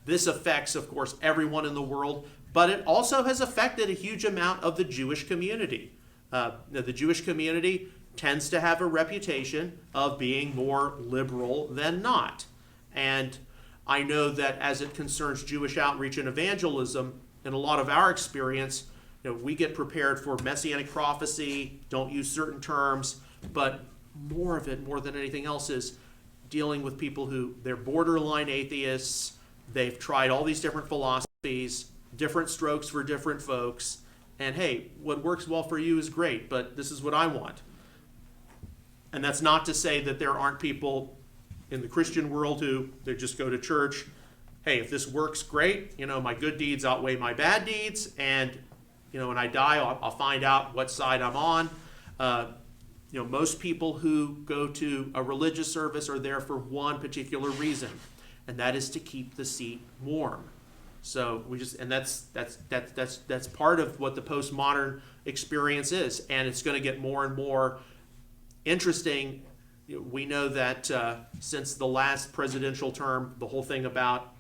this affects, of course, everyone in the world, but it also has affected a huge amount of the Jewish community. The Jewish community tends to have a reputation of being more liberal than not. And I know that as it concerns Jewish outreach and evangelism, in a lot of our experience, we get prepared for Messianic prophecy, don't use certain terms, but more of it, more than anything else, is dealing with people who, they're borderline atheists, they've tried all these different philosophies, different strokes for different folks, and hey, what works well for you is great, but this is what I want. And that's not to say that there aren't people in the Christian world who, they just go to church, hey, if this works, great, my good deeds outweigh my bad deeds, and when I die, I'll find out what side I'm on. Most people who go to a religious service are there for one particular reason, and that is to keep the seat warm. So we just, and that's part of what the postmodern experience is, and it's going to get more and more interesting. We know that since the last presidential term, the whole thing about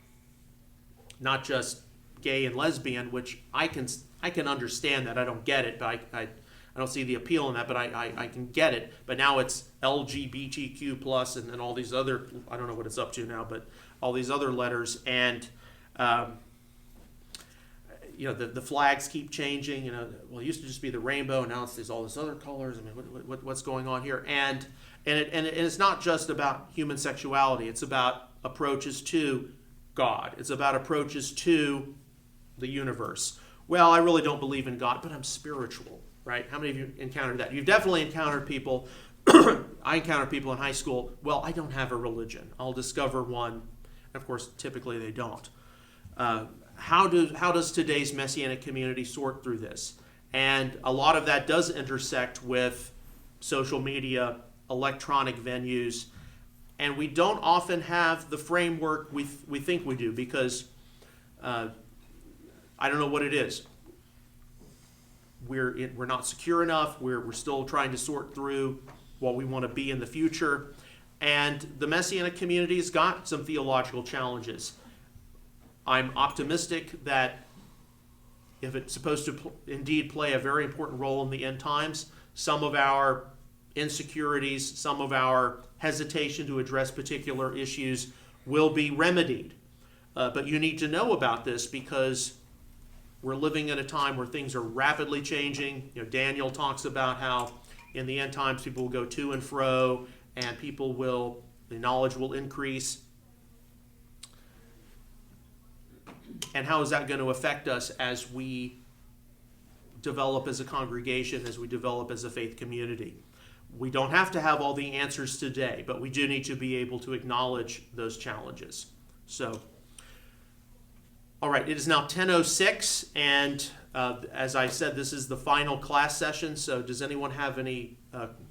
not just gay and lesbian, which I can understand that. I don't get it, but I don't see the appeal in that, but I can get it. But now it's LGBTQ plus and all these other, I don't know what it's up to now, but all these other letters. And the flags keep changing. Well, it used to just be the rainbow, now there's all this other colors. I mean, what's going on here? And it's not just about human sexuality. It's about approaches to God. It's about approaches to the universe. Well, I really don't believe in God, but I'm spiritual, right? How many of you encountered that? You've definitely encountered people. I encountered people in high school. Well, I don't have a religion. I'll discover one. And of course, typically they don't. How does today's Messianic community sort through this? And a lot of that does intersect with social media, electronic venues, and we don't often have the framework we think we do, because I don't know what it is. We're not secure enough. We're still trying to sort through what we want to be in the future, and the Messianic community's got some theological challenges. I'm optimistic that if it's supposed to indeed play a very important role in the end times, some of our insecurities, some of our hesitation to address particular issues will be remedied. But you need to know about this, because we're living in a time where things are rapidly changing. Daniel talks about how in the end times people will go to and fro, and the knowledge will increase. And how is that going to affect us as we develop as a congregation, as we develop as a faith community? We don't have to have all the answers today, but we do need to be able to acknowledge those challenges. So, all right, it is now 10:06, and as I said, this is the final class session. So does anyone have any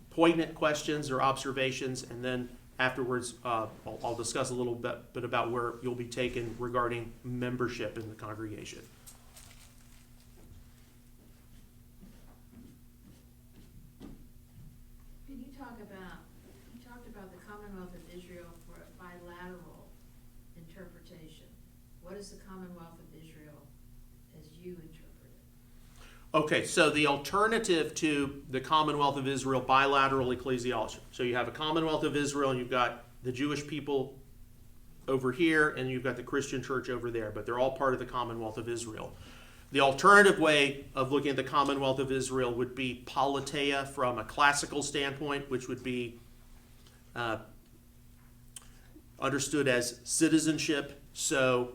poignant questions or observations? And then afterwards, I'll discuss a little bit about where you'll be taken regarding membership in the congregation. You talked about the Commonwealth of Israel for a bilateral interpretation. What is the Commonwealth of Israel as you interpret it? Okay, so the alternative to the Commonwealth of Israel, bilateral ecclesiology. So you have a Commonwealth of Israel, and you've got the Jewish people over here, and you've got the Christian church over there, but they're all part of the Commonwealth of Israel. The alternative way of looking at the Commonwealth of Israel would be politeia from a classical standpoint, which would be understood as citizenship. So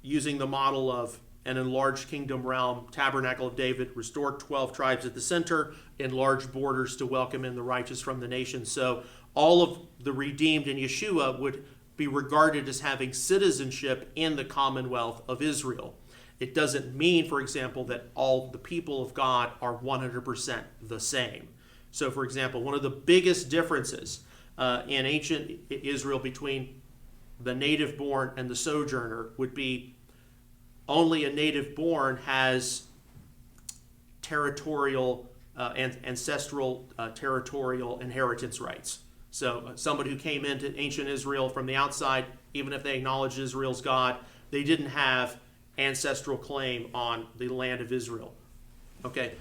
using the model of an enlarged kingdom realm, tabernacle of David, restored 12 tribes at the center, enlarged borders to welcome in the righteous from the nations. So all of the redeemed in Yeshua would be regarded as having citizenship in the Commonwealth of Israel. It doesn't mean, for example, that all the people of God are 100% the same. So, for example, one of the biggest differences in ancient Israel between the native-born and the sojourner would be only a native-born has territorial, ancestral territorial inheritance rights. So somebody who came into ancient Israel from the outside, even if they acknowledged Israel's God, they didn't have ancestral claim on the land of Israel. Okay.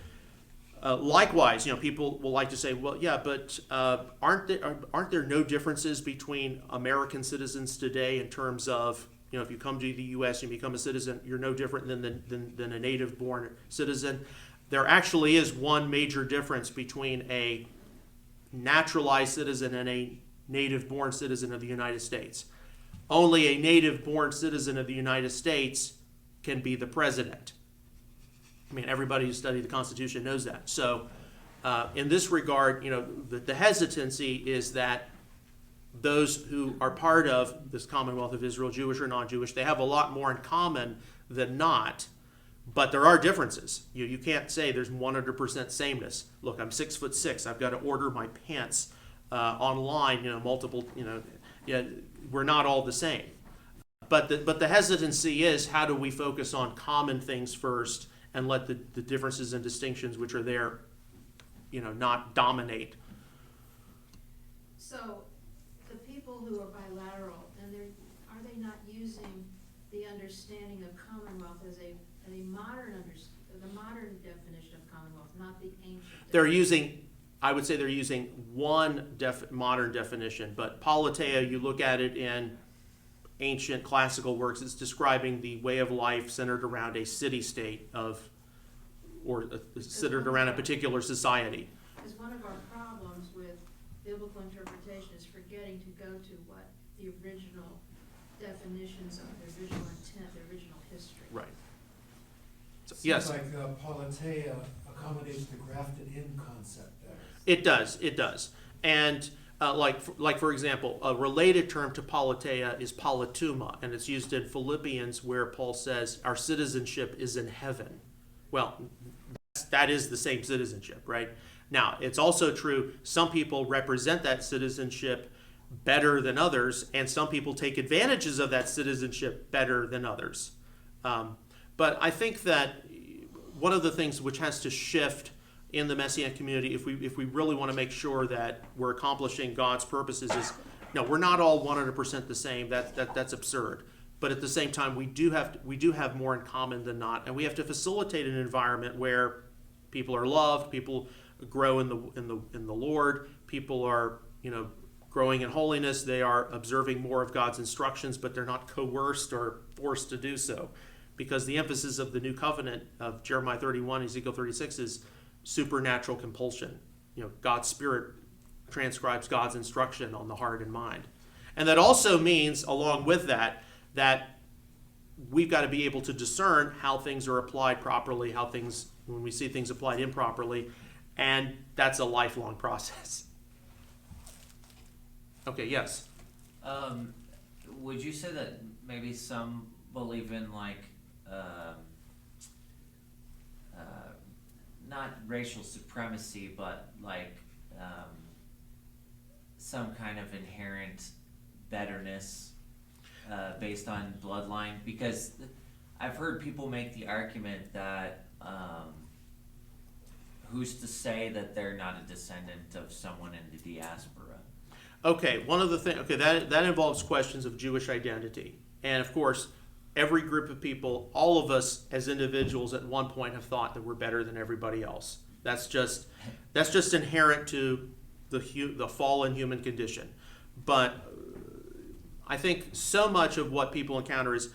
Likewise, people will like to say, well, yeah, but aren't there no differences between American citizens today in terms of, if you come to the U.S. and become a citizen, you're no different than a native-born citizen. There actually is one major difference between a naturalized citizen and a native-born citizen of the United States. Only a native-born citizen of the United States can be the president. I mean, everybody who studied the Constitution knows that. So in this regard, the hesitancy is that those who are part of this Commonwealth of Israel, Jewish or non-Jewish, they have a lot more in common than not, but there are differences. You can't say there's 100% sameness. Look, I'm 6'6". I've got to order my pants online, multiple, we're not all the same. But the hesitancy is, how do we focus on common things first and let the differences and distinctions which are there, not dominate. So the people who are bilateral, and are they not using the understanding of Commonwealth as a the modern definition of Commonwealth, not the ancient? I would say they're using one modern definition, but politeia, you look at it in ancient classical works, it's describing the way of life centered around a city-state centered around a particular society. Because one of our problems with biblical interpretation is forgetting to go to what the original definitions are, the original intent, the original history. Right. So, Seems yes. like politeia accommodates the grafted-in concept there. It does. And like for example, a related term to politeia is polituma, and it's used in Philippians where Paul says our citizenship is in heaven. Well, that is the same citizenship, right? Now, it's also true some people represent that citizenship better than others, and some people take advantages of that citizenship better than others. But I think that one of the things which has to shift in the Messianic community, if we really want to make sure that we're accomplishing God's purposes, is we're not all 100% the same. That's absurd. But at the same time, we do have more in common than not, and we have to facilitate an environment where people are loved, people grow in the Lord, people are growing in holiness, they are observing more of God's instructions, but they're not coerced or forced to do so, because the emphasis of the new covenant of Jeremiah 31, Ezekiel 36 is supernatural compulsion. God's Spirit transcribes God's instruction on the heart and mind. And that also means, along with that we've got to be able to discern how things are applied properly, when we see things applied improperly, and that's a lifelong process. Okay, yes? Would you say that maybe some believe in not racial supremacy, but some kind of inherent betterness based on bloodline? Because I've heard people make the argument that who's to say that they're not a descendant of someone in the diaspora? Okay, one of the things, that involves questions of Jewish identity. And of course, every group of people, all of us as individuals at one point have thought that we're better than everybody else. That's just inherent to the fallen human condition. But I think so much of what people encounter is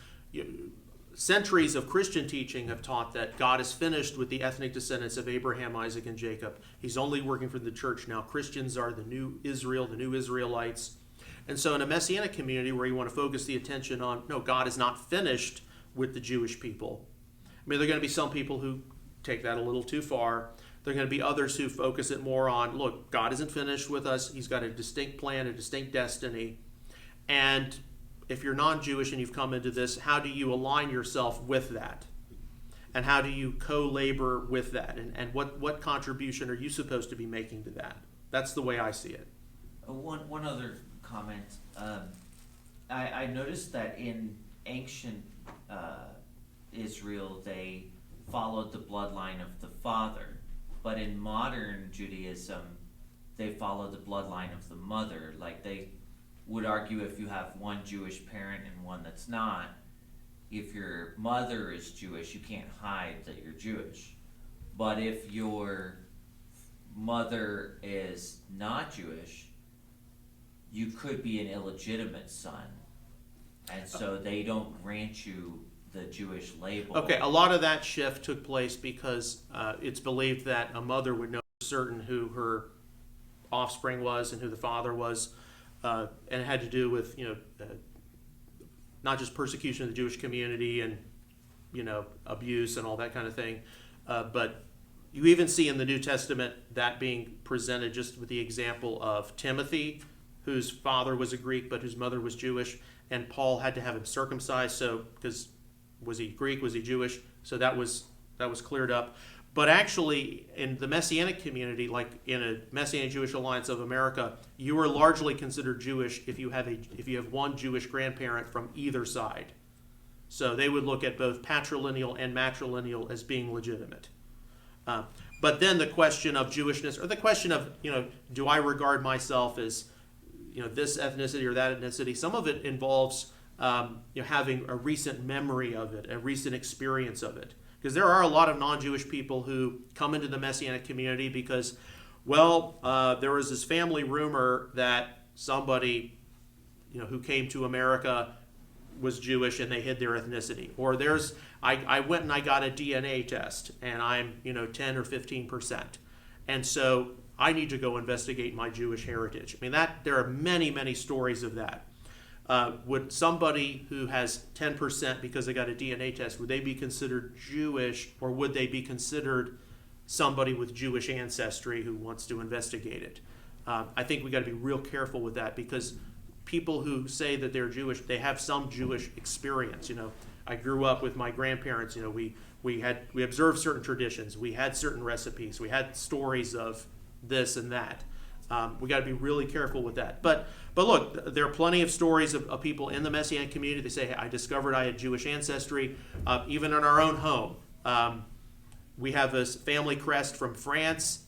centuries of Christian teaching have taught that God is finished with the ethnic descendants of Abraham, Isaac, and Jacob. He's only working for the church now. Christians are the new Israel, the new Israelites. And so in a Messianic community where you want to focus the attention on, no, God is not finished with the Jewish people. I mean, there are going to be some people who take that a little too far. There are going to be others who focus it more on, look, God isn't finished with us. He's got a distinct plan, a distinct destiny. And if you're non-Jewish and you've come into this, how do you align yourself with that? And how do you co-labor with that? And what contribution are you supposed to be making to that? That's the way I see it. One other comment. I noticed that in ancient Israel, they followed the bloodline of the father. But in modern Judaism, they follow the bloodline of the mother. Like they would argue if you have one Jewish parent and one that's not, if your mother is Jewish, you can't hide that you're Jewish. But if your mother is not Jewish, you could be an illegitimate son. And so they don't grant you the Jewish label. Okay, a lot of that shift took place because it's believed that a mother would know for certain who her offspring was and who the father was. And it had to do with, not just persecution of the Jewish community and, abuse and all that kind of thing. But you even see in the New Testament that being presented just with the example of Timothy, whose father was a Greek but whose mother was Jewish, and Paul had to have him circumcised. So, because was he Greek? Was he Jewish? So that was cleared up. But actually, in the Messianic community, like in a Messianic Jewish Alliance of America, you are largely considered Jewish if you have one Jewish grandparent from either side. So they would look at both patrilineal and matrilineal as being legitimate. But then the question of Jewishness, or the question of, do I regard myself as, this ethnicity or that ethnicity? Some of it involves, having a recent memory of it, a recent experience of it. Because there are a lot of non-Jewish people who come into the Messianic community because, there was this family rumor that somebody, who came to America was Jewish and they hid their ethnicity. Or I went and I got a DNA test and I'm, 10 or 15%. And so I need to go investigate my Jewish heritage. I mean, there are many, many stories of that. Would somebody who has 10% because they got a DNA test, would they be considered Jewish, or would they be considered somebody with Jewish ancestry who wants to investigate it? I think we got to be real careful with that, because people who say that they're Jewish, they have some Jewish experience. I grew up with my grandparents. We observed certain traditions, we had certain recipes, we had stories of this and that. We got to be really careful with that. But look, there are plenty of stories of people in the Messianic community. They say, hey, I discovered I had Jewish ancestry. Even in our own home, we have this family crest from France.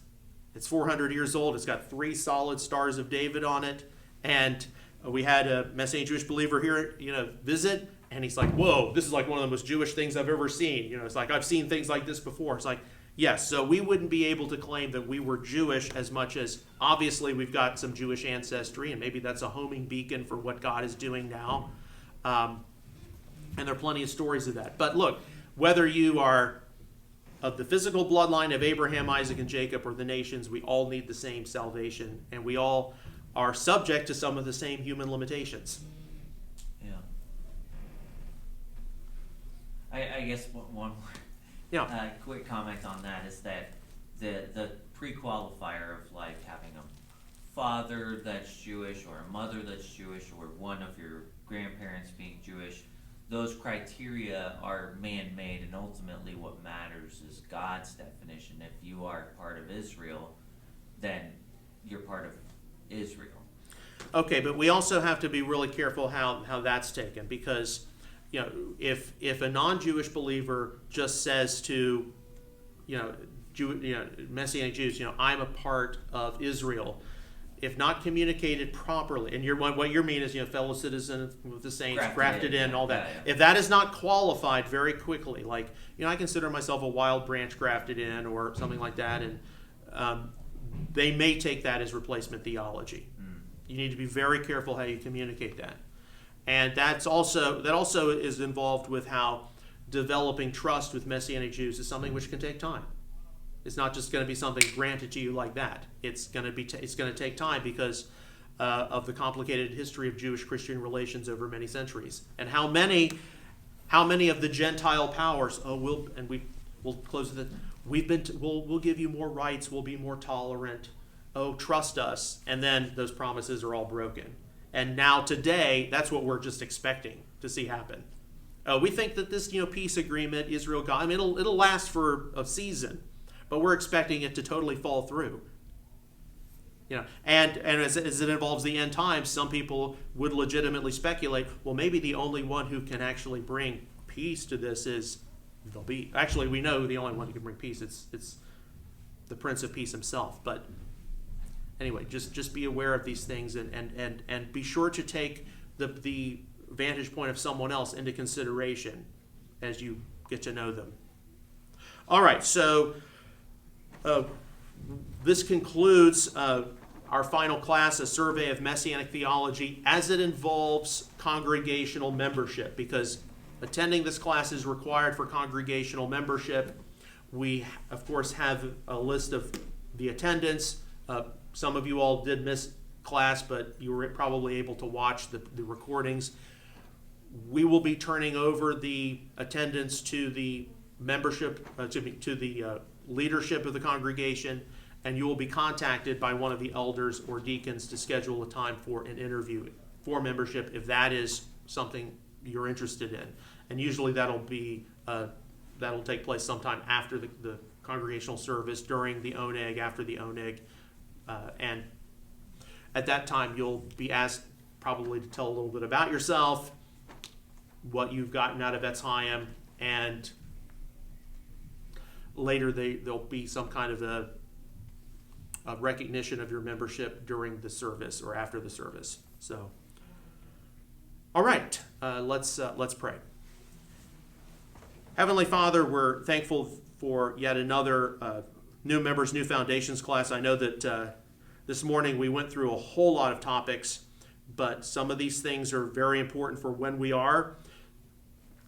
It's 400 years old. It's got 3 solid stars of David on it. And we had a Messianic Jewish believer here, visit. And he's like, whoa, this is like one of the most Jewish things I've ever seen. It's like, I've seen things like this before. It's like, yes, so we wouldn't be able to claim that we were Jewish as much as, obviously, we've got some Jewish ancestry, and maybe that's a homing beacon for what God is doing now. And there are plenty of stories of that. But look, whether you are of the physical bloodline of Abraham, Isaac, and Jacob, or the nations, we all need the same salvation, and we all are subject to some of the same human limitations. Yeah. I guess one more quick comment on that is that the pre-qualifier of like having a father that's Jewish or a mother that's Jewish or one of your grandparents being Jewish, those criteria are man-made, and ultimately what matters is God's definition. If you are part of Israel, then you're part of Israel. Okay, but we also have to be really careful how that's taken, because if a non-Jewish believer just says to Messianic Jews, I'm a part of Israel, if not communicated properly, and what you mean is fellow citizen with the saints, grafted in, all that. Yeah. If that is not qualified very quickly, like I consider myself a wild branch grafted in or something like that, and they may take that as replacement theology. You need to be very careful how you communicate that. And that also is involved with how developing trust with Messianic Jews is something which can take time. It's not just going to be something granted to you like that. It's going to take time because of the complicated history of Jewish-Christian relations over many centuries, and how many of the Gentile powers. We'll close with it. We'll give you more rights. We'll be more tolerant. Trust us. And then those promises are all broken. And now today, that's what we're just expecting to see happen. We think that this peace agreement, Israel, God, it'll last for a season, but we're expecting it to totally fall through. And as it involves the end times, some people would legitimately speculate, well, maybe the only one who can actually bring peace to this actually, we know the only one who can bring peace. It's the Prince of Peace himself. But anyway, just be aware of these things, and be sure to take the vantage point of someone else into consideration as you get to know them. All right, so this concludes our final class, a survey of Messianic theology as it involves congregational membership, because attending this class is required for congregational membership. We, of course, have a list of the attendance. Some of you all did miss class, but you were probably able to watch the recordings. We will be turning over the attendance to the membership, to the leadership of the congregation, and you will be contacted by one of the elders or deacons to schedule a time for an interview for membership if that is something you're interested in. And usually that'll take place sometime after the congregational service, during the oneg, after the oneg, and at that time you'll be asked probably to tell a little bit about yourself, what you've gotten out of Chaim, and later there'll be some kind of a recognition of your membership during the service or after the service. So, all right, let's pray. Heavenly Father, we're thankful for yet another new members, new foundations class. I know that this morning we went through a whole lot of topics, but some of these things are very important for when we are.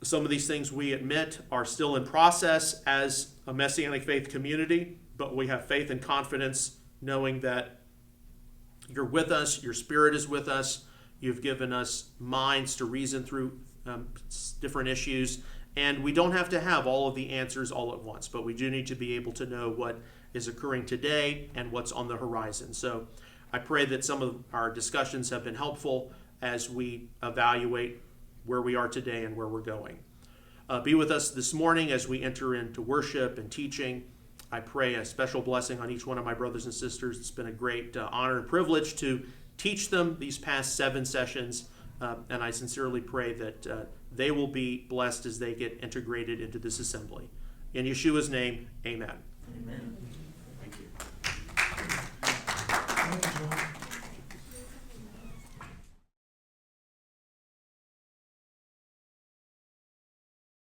Some of these things we admit are still in process as a Messianic faith community, but we have faith and confidence knowing that you're with us, your Spirit is with us, you've given us minds to reason through different issues, and we don't have to have all of the answers all at once, but we do need to be able to know what is occurring today and what's on the horizon. So I pray that some of our discussions have been helpful as we evaluate where we are today and where we're going. Be with us this morning as we enter into worship and teaching. I pray a special blessing on each one of my brothers and sisters. It's been a great honor and privilege to teach them these past 7 sessions, and I sincerely pray that they will be blessed as they get integrated into this assembly. In Yeshua's name, amen. Amen.